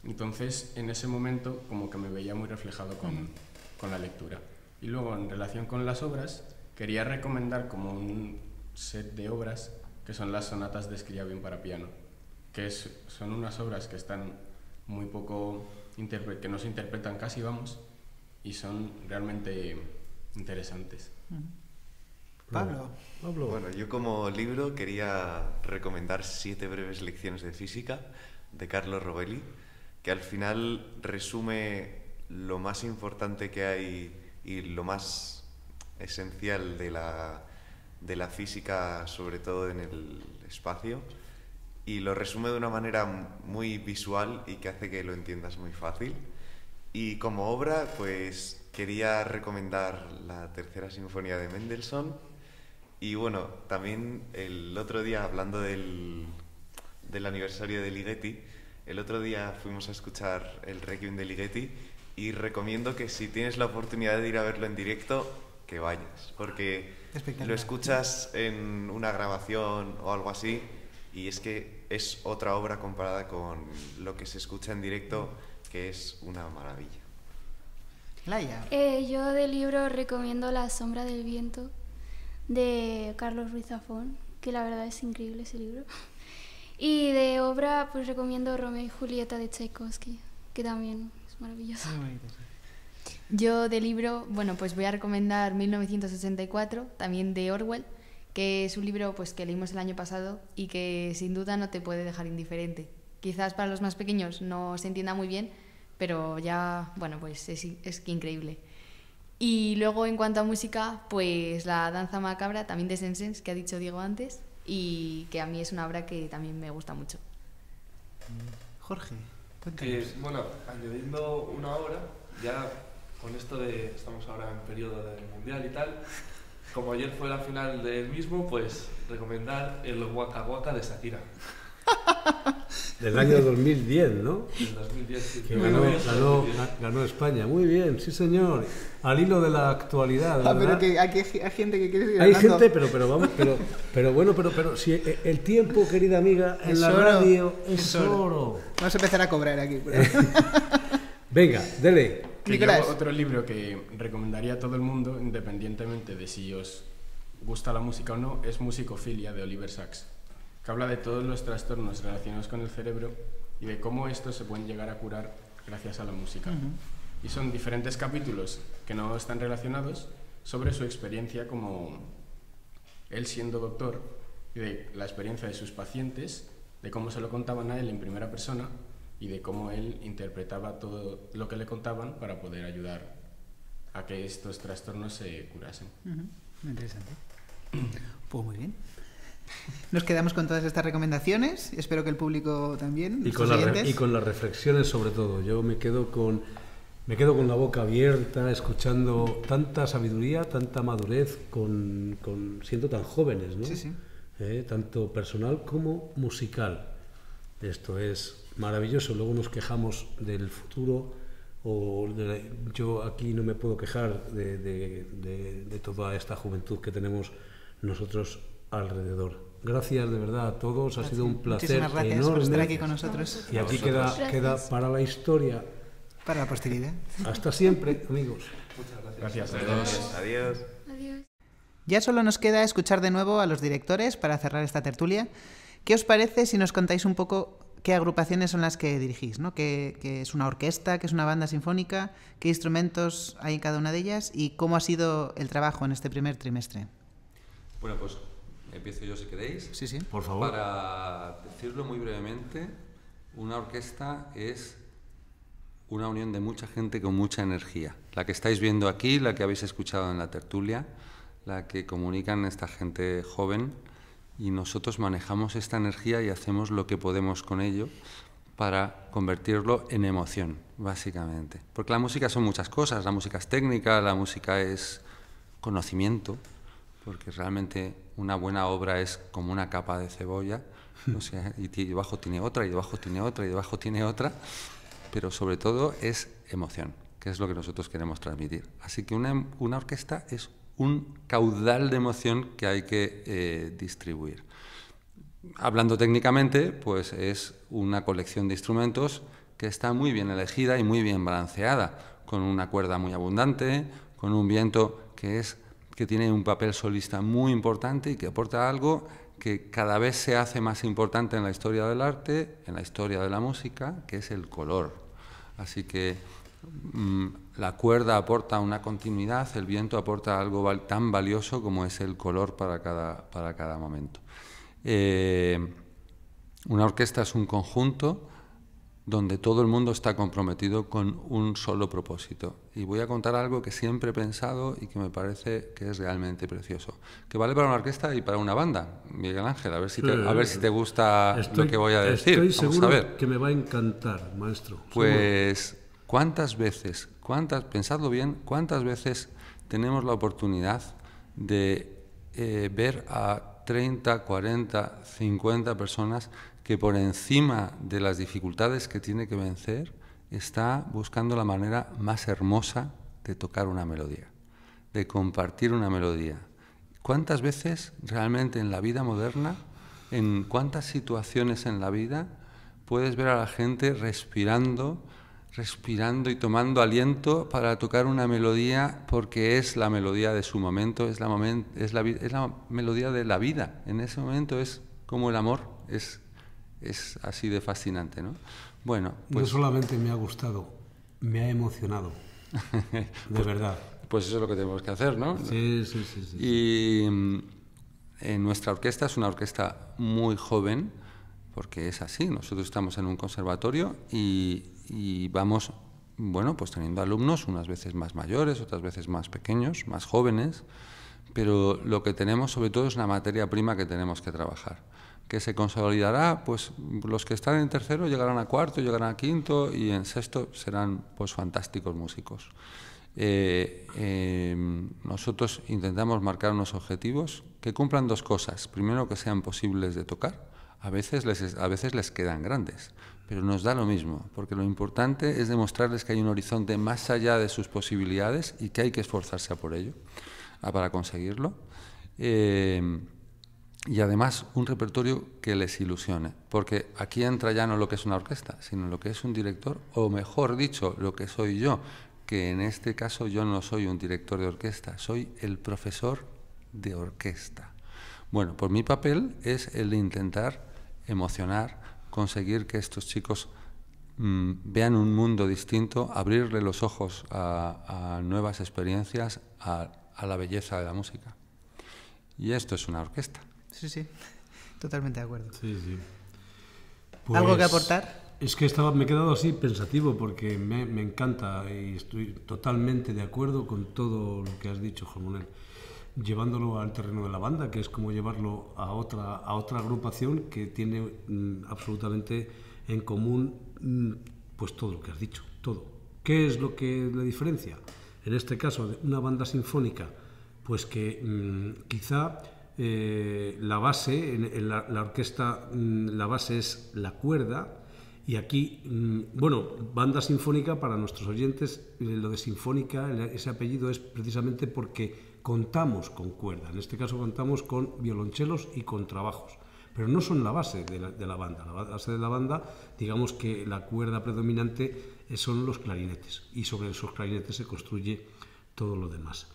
Entonces, en ese momento, como que me veía muy reflejado con la lectura. Y luego, en relación con las obras, quería recomendar como un set de obras que son las sonatas de Scriabin para piano, que son unas obras que están muy poco, que no se interpretan casi, vamos, y son realmente interesantes. Pablo. Bueno, yo como libro quería recomendar 7 breves lecciones de física de Carlo Rovelli, que al final resume lo más importante que hay y lo más esencial de la física, sobre todo en el espacio, y lo resume de una manera muy visual y que hace que lo entiendas muy fácil. Y como obra, pues quería recomendar la Tercera Sinfonía de Mendelssohn. Y bueno, también el otro día, hablando del aniversario de Ligeti, el otro día fuimos a escuchar el Requiem de Ligeti y recomiendo que si tienes la oportunidad de ir a verlo en directo, que vayas, porque lo escuchas en una grabación o algo así y es que es otra obra comparada con lo que se escucha en directo, que es una maravilla. Laia. Yo de libro recomiendo La sombra del viento de Carlos Ruiz Zafón, que la verdad es increíble ese libro. Y de obra pues recomiendo Romeo y Julieta de Tchaikovsky, que también es maravilloso. Yo de libro, bueno, pues voy a recomendar 1984, también de Orwell, que es un libro pues que leímos el año pasado y que sin duda no te puede dejar indiferente. Quizás para los más pequeños no se entienda muy bien, pero ya, bueno, pues es increíble. Y luego en cuanto a música, pues La danza macabra, también de Saint-Saëns, que ha dicho Diego antes, y que a mí es una obra que también me gusta mucho. Jorge, bueno, añadiendo una obra, ya con esto de, estamos ahora en periodo del mundial y tal, como ayer fue la final del mismo, pues recomendar el Waka Waka de Shakira. Del año 2010, ¿no? Del 2010, sí. Que ganó España. Muy bien, sí señor. Al hilo de la actualidad, ¿verdad? Pero que aquí hay gente que quiere seguir hay hablando. gente, pero si el tiempo, querida amiga, en la radio es oro. Vamos a empezar a cobrar aquí. Venga, dele. Otro libro que recomendaría a todo el mundo, independientemente de si os gusta la música o no, es Musicofilia de Oliver Sacks, que habla de todos los trastornos relacionados con el cerebro y de cómo estos se pueden llegar a curar gracias a la música. Y son diferentes capítulos que no están relacionados sobre su experiencia como él siendo doctor y de la experiencia de sus pacientes, de cómo se lo contaban a él en primera persona y de cómo él interpretaba todo lo que le contaban para poder ayudar a que estos trastornos se curasen. Muy interesante. Pues muy bien. Nos quedamos con todas estas recomendaciones. Espero que el público también. Y con las reflexiones sobre todo. Yo me quedo con la boca abierta, escuchando tanta sabiduría, tanta madurez, siendo tan jóvenes, ¿no? Sí, sí. Tanto personal como musical. Esto es maravilloso. Luego nos quejamos del futuro. Yo aquí no me puedo quejar de toda esta juventud que tenemos nosotros alrededor. Gracias de verdad a todos, ha sido un placer enorme por estar aquí con nosotros. Y aquí queda para la historia, para la posteridad. Hasta siempre, amigos. Muchas gracias. Adiós. Ya solo nos queda escuchar de nuevo a los directores para cerrar esta tertulia. ¿Qué os parece si nos contáis un poco qué agrupaciones son las que dirigís, ¿no? ¿Qué es una orquesta, qué es una banda sinfónica, qué instrumentos hay en cada una de ellas y cómo ha sido el trabajo en este primer trimestre? Bueno, pues empiezo yo si queréis. Sí, sí. Por favor. Para decirlo muy brevemente, una orquesta es una unión de mucha gente con mucha energía. La que estáis viendo aquí, la que habéis escuchado en la tertulia, la que comunican esta gente joven, y nosotros manejamos esta energía y hacemos lo que podemos con ello para convertirlo en emoción, básicamente. Porque la música son muchas cosas, la música es técnica, la música es conocimiento, porque realmente una buena obra es como una capa de cebolla, o sea, y debajo tiene otra, y debajo tiene otra, y debajo tiene otra, pero sobre todo es emoción, que es lo que nosotros queremos transmitir. Así que una orquesta es un caudal de emoción que hay que distribuir. Hablando técnicamente, pues es una colección de instrumentos que está muy bien elegida y muy bien balanceada, con una cuerda muy abundante, con un viento que tiene un papel solista muy importante y que aporta algo que cada vez se hace más importante en la historia del arte, en la historia de la música, que es el color. Así que la cuerda aporta una continuidad, el viento aporta algo tan valioso como es el color para cada momento. Una orquesta es un conjunto donde todo el mundo está comprometido con un solo propósito. Y voy a contar algo que siempre he pensado y que me parece que es realmente precioso, que vale para una orquesta y para una banda. Miguel Ángel, a ver si te gusta lo que voy a decir. Estoy seguro que me va a encantar, maestro. Pues, pensadlo bien, ¿cuántas veces tenemos la oportunidad de ver a 30, 40, 50 personas que por encima de las dificultades que tiene que vencer está buscando la manera más hermosa de tocar una melodía, de compartir una melodía? ¿Cuántas veces realmente en la vida moderna, en cuántas situaciones en la vida puedes ver a la gente respirando y tomando aliento para tocar una melodía porque es la melodía de su momento, es la melodía de la vida? En ese momento es como el amor, es así de fascinante, ¿no? Bueno, pues, no solamente me ha gustado, me ha emocionado, de verdad. Pues eso es lo que tenemos que hacer, ¿no? Sí. Y nuestra orquesta es una orquesta muy joven, porque es así. Nosotros estamos en un conservatorio y vamos, bueno, pues teniendo alumnos, unas veces más mayores, otras veces más pequeños, más jóvenes, pero lo que tenemos sobre todo es una materia prima que tenemos que trabajar, que se consolidará, pues los que están en tercero llegarán a cuarto, llegarán a quinto y en sexto serán pues fantásticos músicos. Nosotros intentamos marcar unos objetivos que cumplan dos cosas. Primero, que sean posibles de tocar. A veces les quedan grandes, pero nos da lo mismo, porque lo importante es demostrarles que hay un horizonte más allá de sus posibilidades y que hay que esforzarse por ello, para conseguirlo. Y además un repertorio que les ilusione, porque aquí entra ya no lo que es una orquesta, sino lo que es un director, o mejor dicho, lo que soy yo, que en este caso yo no soy un director de orquesta, soy el profesor de orquesta. Bueno, pues mi papel es el de intentar emocionar, conseguir que estos chicos vean un mundo distinto, abrirle los ojos a nuevas experiencias, a la belleza de la música. Y esto es una orquesta. Sí, totalmente de acuerdo. Sí. Pues, ¿algo que aportar? Es que me he quedado así pensativo porque me encanta y estoy totalmente de acuerdo con todo lo que has dicho, Juan Manuel. Llevándolo al terreno de la banda, que es como llevarlo a otra agrupación que tiene absolutamente en común pues todo lo que has dicho, todo. ¿Qué es lo que la diferencia? En este caso, de una banda sinfónica, pues que quizá la base, en la orquesta, la base es la cuerda, y aquí, bueno, banda sinfónica para nuestros oyentes, lo de sinfónica, ese apellido es precisamente porque contamos con cuerda. En este caso contamos con violonchelos y contrabajos, pero no son la base de la banda. La base de la banda, digamos que la cuerda predominante son los clarinetes, y sobre esos clarinetes se construye todo lo demás.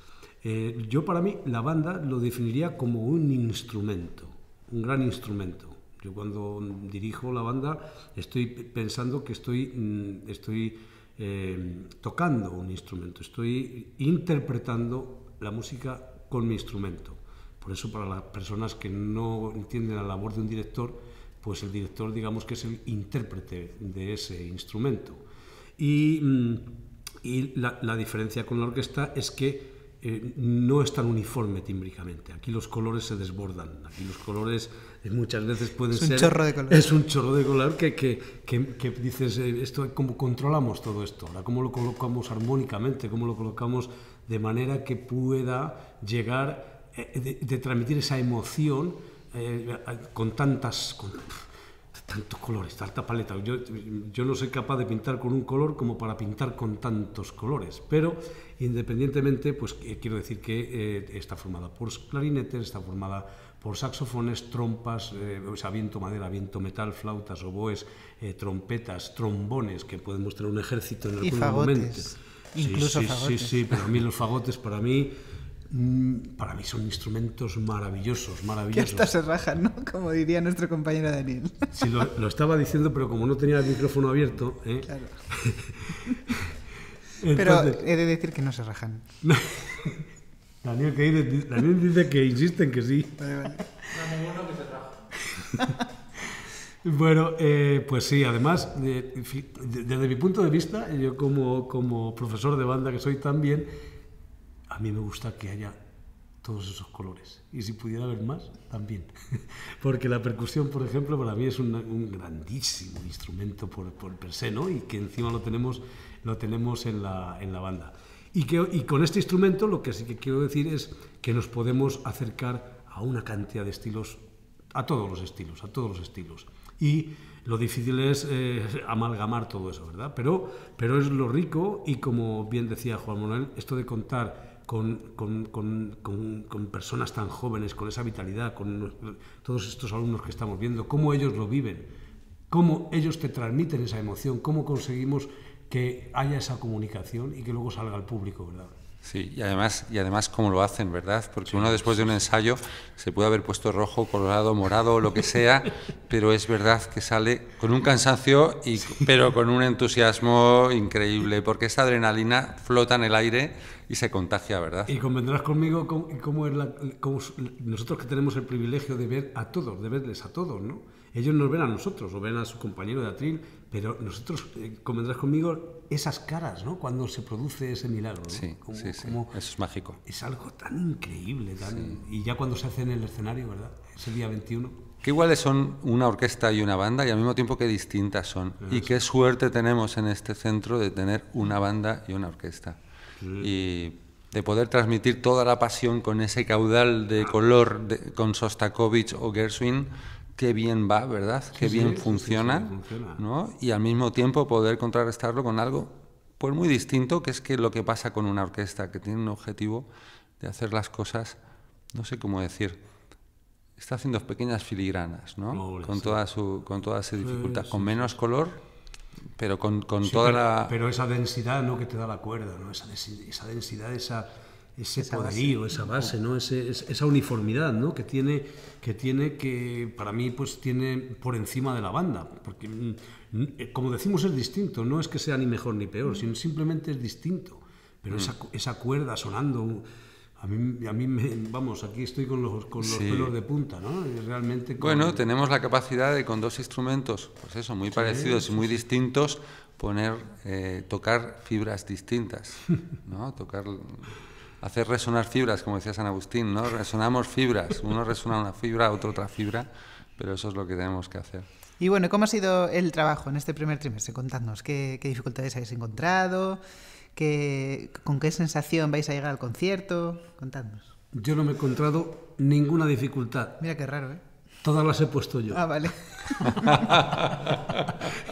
Yo, para mí, la banda lo definiría como un instrumento, un gran instrumento. Yo cuando dirijo la banda estoy pensando que estoy tocando un instrumento, estoy interpretando la música con mi instrumento. Por eso, para las personas que no entienden la labor de un director, pues el director, digamos que es el intérprete de ese instrumento. Y la diferencia con la orquesta es que no es tan uniforme tímbricamente. Aquí los colores se desbordan, aquí los colores muchas veces pueden ser... Es un chorro de color. Es un chorro de color que dices, esto, ¿cómo controlamos todo esto? Ahora, ¿cómo lo colocamos armónicamente? ¿Cómo lo colocamos de manera que pueda llegar, de transmitir esa emoción con tantos colores, tanta paleta? Yo no soy capaz de pintar con un color como para pintar con tantos colores, pero independientemente, pues quiero decir que está formada por clarinetes, está formada por saxofones, trompas, viento madera, viento metal, flautas, oboes, trompetas, trombones, que podemos tener un ejército en algún momento. Incluso fagotes. Sí, pero a mí los fagotes, para mí son instrumentos maravillosos. Que hasta se rajan, ¿no? Como diría nuestro compañero Daniel. Sí, lo estaba diciendo, pero como no tenía el micrófono abierto... Claro. Entonces, pero he de decir que no se rajan. Daniel dice que insiste en que sí. Vale. No, ninguno que se raja. Bueno, pues sí, además, desde mi punto de vista, yo como profesor de banda que soy también, a mí me gusta que haya todos esos colores. Y si pudiera haber más, también. Porque la percusión, por ejemplo, para mí es un grandísimo instrumento por per se, ¿no? Y que encima lo tenemos en la banda. Y con este instrumento lo que sí que quiero decir es que nos podemos acercar a una cantidad de estilos, a todos los estilos. Y lo difícil es amalgamar todo eso, ¿verdad? Pero es lo rico, y como bien decía Juan Manuel, esto de contar con personas tan jóvenes, con esa vitalidad, con todos estos alumnos que estamos viendo, cómo ellos lo viven, cómo ellos te transmiten esa emoción, cómo conseguimos que haya esa comunicación y que luego salga al público, ¿verdad? Sí, y además cómo lo hacen, ¿verdad? Porque uno después de un ensayo se puede haber puesto rojo, colorado, morado, lo que sea, pero es verdad que sale con un cansancio, pero con un entusiasmo increíble, porque esa adrenalina flota en el aire y se contagia, ¿verdad? Y convendrás conmigo cómo nosotros que tenemos el privilegio de ver a todos, de verles a todos, ¿no? Ellos nos ven a nosotros, o ven a su compañero de atril, pero nosotros, convendrás conmigo, esas caras, ¿no? Cuando se produce ese milagro, ¿no? Sí, eso es mágico. Es algo tan increíble, y ya cuando se hace en el escenario, ¿verdad? Ese día 21... Qué iguales son una orquesta y una banda, y al mismo tiempo qué distintas son. Y qué suerte tenemos en este centro de tener una banda y una orquesta. Y de poder transmitir toda la pasión con ese caudal de color con Sostakovich o Gershwin. Qué bien va, ¿verdad? Qué bien funciona, ¿no? Y al mismo tiempo poder contrarrestarlo con algo pues muy distinto, que es que lo que pasa con una orquesta, que tiene un objetivo de hacer las cosas, no sé cómo decir, está haciendo pequeñas filigranas, ¿no? Con toda esa dificultad, con menos color, pero con toda la... Pero esa densidad, ¿no?, que te da la cuerda, ¿no? Esa densidad, ese poderío, esa base, ¿no? Esa uniformidad, ¿no?, que tiene que para mí pues tiene por encima de la banda, porque como decimos es distinto, no es que sea ni mejor ni peor, sino simplemente es distinto, pero esa cuerda sonando, a mí vamos, aquí estoy con los pelos de punta, ¿no? Y realmente bueno, tenemos la capacidad de con dos instrumentos, pues eso, muy parecidos y muy distintos, tocar fibras distintas, ¿no? Hacer resonar fibras, como decía San Agustín, ¿no? Resonamos fibras, uno resuena una fibra, otro otra fibra, pero eso es lo que tenemos que hacer. Y bueno, ¿cómo ha sido el trabajo en este primer trimestre? Contadnos, ¿qué dificultades habéis encontrado? ¿Con qué sensación vais a llegar al concierto? Contadnos. Yo no me he encontrado ninguna dificultad. Mira qué raro, ¿eh? Todas las he puesto yo. Ah, vale.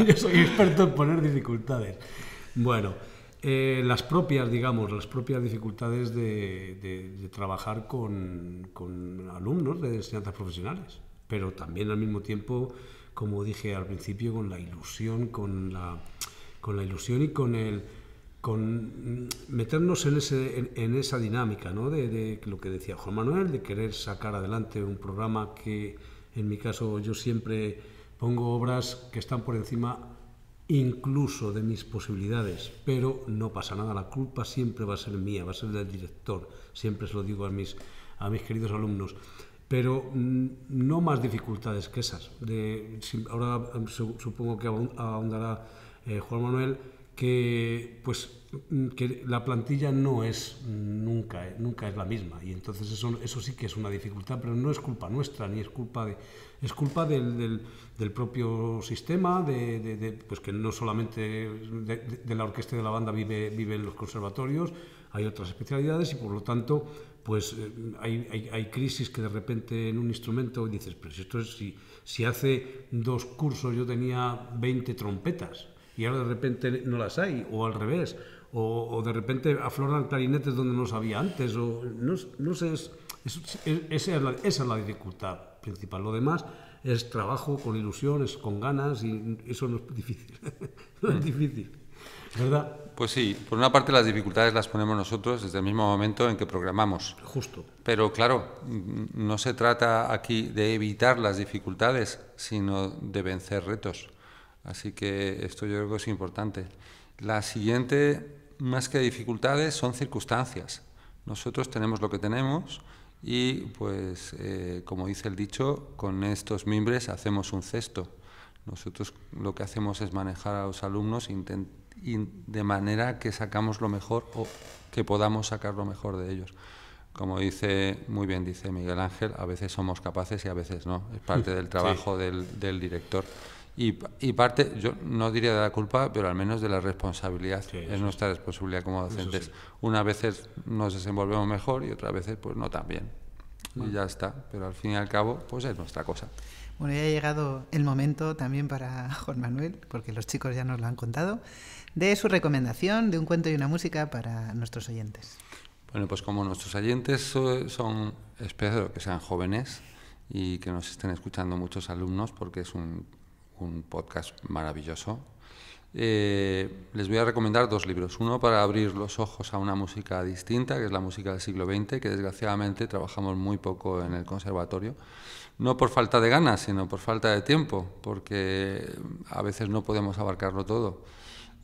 Yo soy experto en poner dificultades. Bueno, las propias dificultades de trabajar con alumnos de enseñanzas profesionales, pero también al mismo tiempo, como dije al principio, con la ilusión, con la ilusión y con meternos en esa dinámica, ¿no? De lo que decía Juan Manuel, de querer sacar adelante un programa que, en mi caso, yo siempre pongo obras que están por encima incluso de mis posibilidades, pero no pasa nada, la culpa siempre va a ser mía, va a ser del director, siempre se lo digo a mis queridos alumnos, pero no más dificultades que esas. Ahora supongo que ahondará Juan Manuel, que la plantilla no es nunca es la misma, y entonces eso sí que es una dificultad, pero no es culpa nuestra, ni es culpa del propio sistema, pues que no solamente de la orquesta y de la banda vive en los conservatorios, hay otras especialidades, y por lo tanto pues hay crisis que de repente en un instrumento dices, pero esto es, si hace 2 cursos yo tenía 20 trompetas y ahora de repente no las hay, o al revés, o de repente afloran clarinetes donde no los había antes, o no sé, esa es la dificultad principal. Lo demás es trabajo con ilusión, es con ganas, y eso no es difícil. No es difícil, ¿verdad? Pues sí, por una parte las dificultades las ponemos nosotros desde el mismo momento en que programamos. Justo. Pero claro, no se trata aquí de evitar las dificultades, sino de vencer retos. Así que esto yo creo que es importante. La siguiente, más que dificultades, son circunstancias. Nosotros tenemos lo que tenemos y, pues, como dice el dicho, con estos mimbres hacemos un cesto. Nosotros lo que hacemos es manejar a los alumnos de manera que sacamos lo mejor, o que podamos sacar lo mejor de ellos. Como muy bien dice Miguel Ángel, a veces somos capaces y a veces no. Es parte del trabajo del director. Y parte, yo no diría de la culpa, pero al menos de la responsabilidad. Sí, es nuestra responsabilidad como docentes. Sí. Unas veces nos desenvolvemos mejor y otras veces pues no tan bien. Y ya está. Pero al fin y al cabo, pues es nuestra cosa. Bueno, ya ha llegado el momento también para Juan Manuel, porque los chicos ya nos lo han contado, de su recomendación de un cuento y una música para nuestros oyentes. Bueno, pues como nuestros oyentes son, espero que sean jóvenes y que nos estén escuchando muchos alumnos, porque es un podcast maravilloso, les voy a recomendar 2 libros. Uno para abrir los ojos a una música distinta, que es la música del siglo XX, que desgraciadamente trabajamos muy poco en el conservatorio. No por falta de ganas, sino por falta de tiempo, porque a veces no podemos abarcarlo todo.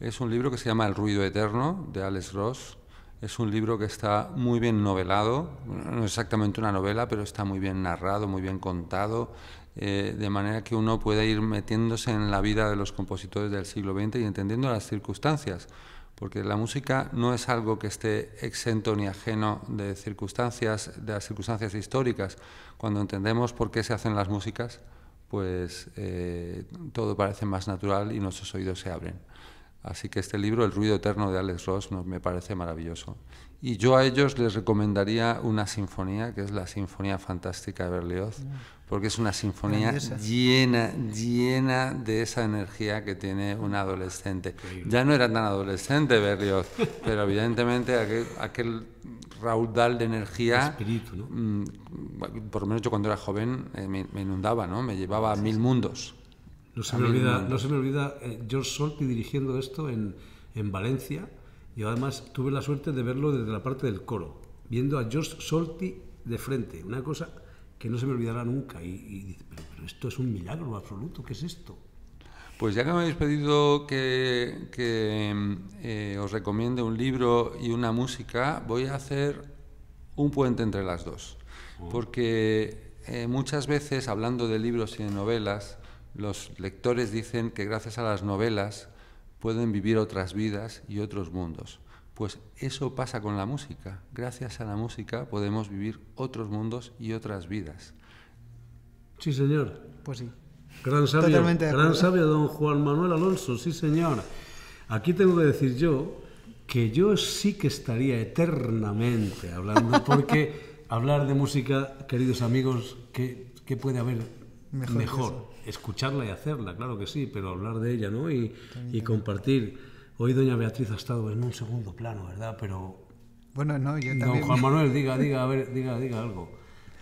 Es un libro que se llama El ruido eterno, de Alex Ross. Es un libro que está muy bien novelado, no es exactamente una novela, pero está muy bien narrado, muy bien contado, de manera que uno puede ir metiéndose en la vida de los compositores del siglo XX y entendiendo las circunstancias, porque la música no es algo que esté exento ni ajeno de las circunstancias históricas. Cuando entendemos por qué se hacen las músicas, pues todo parece más natural y nuestros oídos se abren. Así que este libro, El ruido eterno de Alex Ross, me parece maravilloso. Y yo a ellos les recomendaría una sinfonía, que es la Sinfonía Fantástica de Berlioz, porque es una sinfonía llena de esa energía que tiene un adolescente. Ya no era tan adolescente Berlioz, pero evidentemente aquel raudal de energía, espíritu, ¿no? Por lo menos yo cuando era joven me inundaba, ¿no? Me llevaba a 1000 mundos. No se me olvida George Solti dirigiendo esto en Valencia. Yo además tuve la suerte de verlo desde la parte del coro, viendo a George Solti de frente, una cosa que no se me olvidará nunca. Y dice, pero esto es un milagro absoluto, ¿qué es esto? Pues ya que me habéis pedido que os recomiende un libro y una música, voy a hacer un puente entre las dos. Porque muchas veces, hablando de libros y de novelas, los lectores dicen que gracias a las novelas pueden vivir otras vidas y otros mundos. Pues eso pasa con la música. Gracias a la música podemos vivir otros mundos y otras vidas. Sí, señor. Pues sí. Gran sabio don Juan Manuel Alonso, sí, señor. Aquí tengo que decir yo que yo sí que estaría eternamente hablando, porque hablar de música, queridos amigos, ¿qué puede haber mejor? Escucharla y hacerla, claro que sí, pero hablar de ella, ¿no? Y compartir. Hoy doña Beatriz ha estado en un segundo plano, ¿verdad? Pero bueno, no, yo también. Don Juan Manuel, diga algo.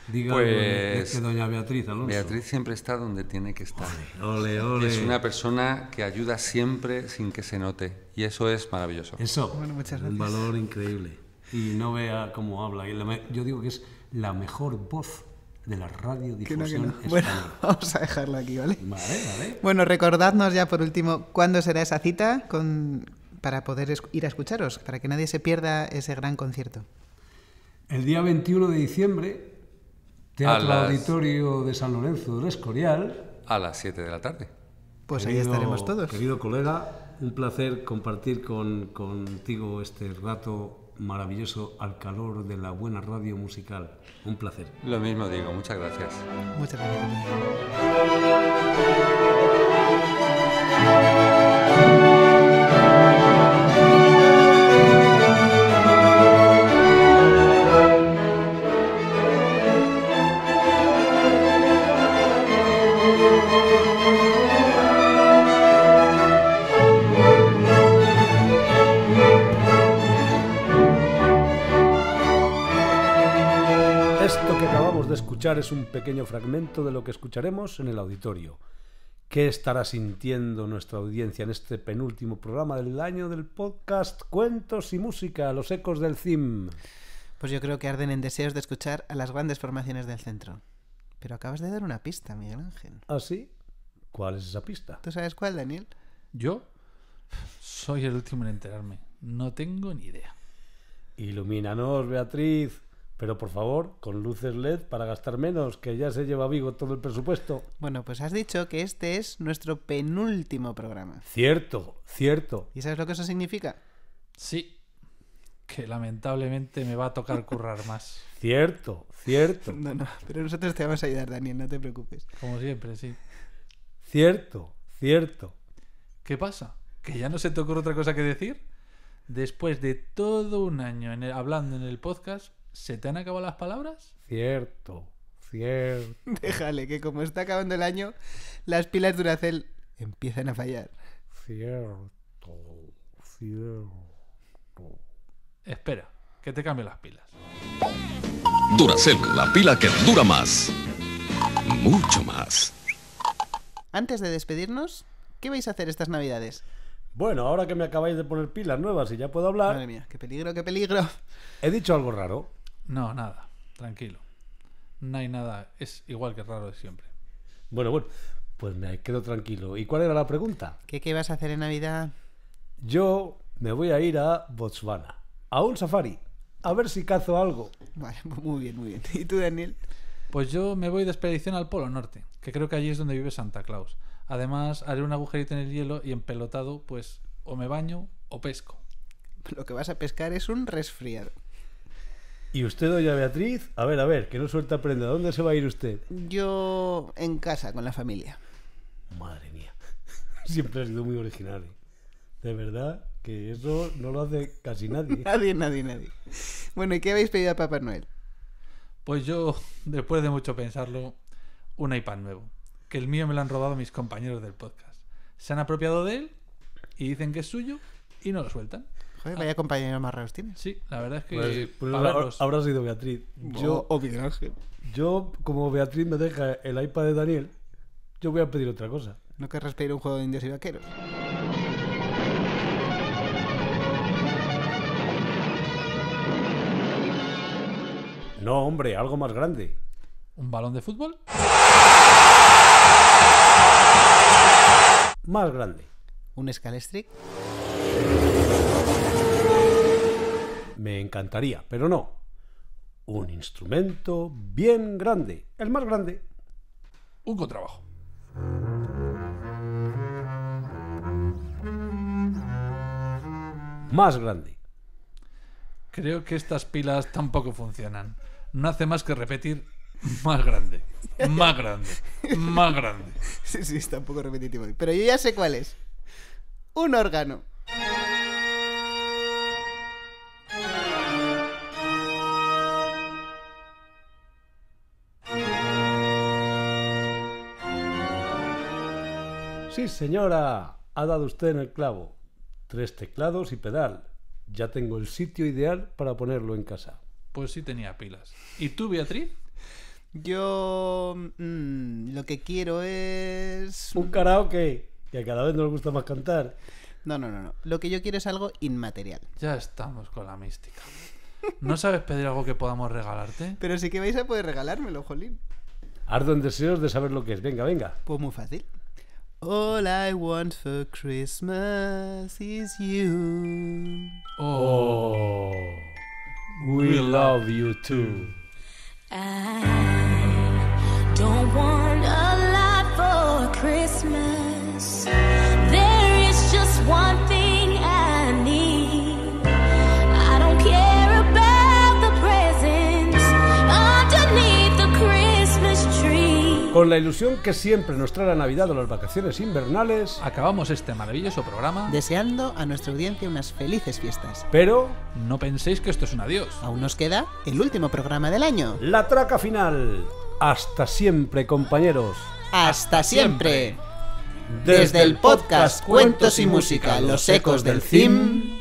Diga pues, que doña Beatriz Alonso. Beatriz siempre está donde tiene que estar. Ole. Es una persona que ayuda siempre sin que se note, y eso es maravilloso. Eso, bueno, muchas gracias. Un valor increíble. Y no vea cómo habla. Yo digo que es la mejor voz de la radiodifusión española. Bueno, vamos a dejarlo aquí, ¿vale? Vale. Bueno, recordadnos ya por último cuándo será esa cita para poder ir a escucharos, para que nadie se pierda ese gran concierto. El día 21 de diciembre, Teatro Auditorio de San Lorenzo del Escorial. A las 7 de la tarde. Pues ahí estaremos todos. Querido colega, Un placer compartir contigo este rato maravilloso al calor de la buena radio musical. Un placer. Lo mismo digo, muchas gracias. Muchas gracias. Esto que acabamos de escuchar es un pequeño fragmento de lo que escucharemos en el auditorio. ¿Qué estará sintiendo nuestra audiencia en este penúltimo programa del año del podcast Cuentos y Música, los ecos del CIM? Pues yo creo que arden en deseos de escuchar a las grandes formaciones del centro. Pero acabas de dar una pista, Miguel Ángel. ¿Ah, sí? ¿Cuál es esa pista? ¿Tú sabes cuál, Daniel? ¿Yo? Soy el último en enterarme. No tengo ni idea. Ilumínanos, Beatriz. Pero por favor, con luces LED para gastar menos, que ya se lleva a Vigo todo el presupuesto. Bueno, pues has dicho que este es nuestro penúltimo programa. Cierto, cierto. ¿Y sabes lo que eso significa? Sí, que lamentablemente me va a tocar currar más. Cierto, cierto. No, pero nosotros te vamos a ayudar, Daniel, no te preocupes. Como siempre, sí. Cierto, cierto. ¿Qué pasa? ¿Que ya no se te ocurre otra cosa que decir? Después de todo un año hablando en el podcast, ¿se te han acabado las palabras? Cierto, cierto. Déjale, que como está acabando el año, las pilas Duracell empiezan a fallar. Cierto, cierto. Espera, que te cambio las pilas. Duracell, la pila que dura más. Mucho más. Antes de despedirnos, ¿qué vais a hacer estas navidades? Bueno, ahora que me acabáis de poner pilas nuevas y ya puedo hablar... Madre mía, qué peligro, qué peligro. ¿He dicho algo raro? No, nada, tranquilo. No hay nada, es igual que raro de siempre. Bueno, pues me quedo tranquilo. ¿Y cuál era la pregunta? ¿Qué vas a hacer en Navidad? Yo me voy a ir a Botswana, a un safari, a ver si cazo algo. Vale, muy bien, muy bien. ¿Y tú, Daniel? Pues yo me voy de expedición al Polo Norte, que creo que allí es donde vive Santa Claus. Además, haré un agujerito en el hielo y empelotado, pues, o me baño o pesco. Lo que vas a pescar es un resfriado. ¿Y usted, doña Beatriz? A ver, que no suelta prenda. ¿Dónde se va a ir usted? Yo en casa, con la familia. Madre mía. Siempre ha sido muy original, ¿eh? De verdad que eso no lo hace casi nadie. Nadie. Bueno, ¿y qué habéis pedido a Papá Noel? Pues yo, después de mucho pensarlo, un iPad nuevo. Que el mío me lo han robado mis compañeros del podcast. Se han apropiado de él y dicen que es suyo y no lo sueltan. Joder, vaya compañeros más raros tienes. Sí, la verdad es que... Pues habrá sido Beatriz. O Miguel Ángel. Yo, como Beatriz me deja el iPad de Daniel, yo voy a pedir otra cosa. ¿No querrás pedir un juego de indios y vaqueros? No, hombre, algo más grande. ¿Un balón de fútbol? Más grande. ¿Un Scalestric? Me encantaría, pero no. Un instrumento bien grande. El más grande. Un contrabajo. Más grande. Creo que estas pilas tampoco funcionan. No hace más que repetir más grande, más grande, más grande. Sí, está un poco repetitivo. Pero yo ya sé cuál es. Un órgano. Sí, señora. Ha dado usted en el clavo. 3 teclados y pedal. Ya tengo el sitio ideal para ponerlo en casa. Pues sí tenía pilas. ¿Y tú, Beatriz? Yo... lo que quiero es... Un karaoke, que cada vez nos gusta más cantar. No. Lo que yo quiero es algo inmaterial. Ya estamos con la mística. ¿No sabes pedir algo que podamos regalarte? Pero sí que vais a poder regalármelo, jolín. Ardo en deseos de saber lo que es. Venga. Pues muy fácil. All I want for Christmas is you. Oh, we love you too. I don't want a lot for Christmas. There is just one Con la ilusión que siempre nos trae la Navidad o las vacaciones invernales, acabamos este maravilloso programa deseando a nuestra audiencia unas felices fiestas. Pero no penséis que esto es un adiós. Aún nos queda el último programa del año. La traca final. Hasta siempre, compañeros. Hasta siempre. Desde el podcast Cuentos y Música, los ecos del CIM.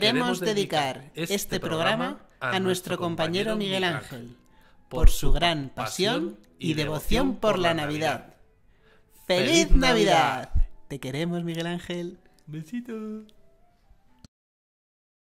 Queremos dedicar este programa a nuestro compañero Miguel Ángel, por su gran pasión y devoción por la Navidad. ¡Feliz Navidad! Te queremos, Miguel Ángel. Besito.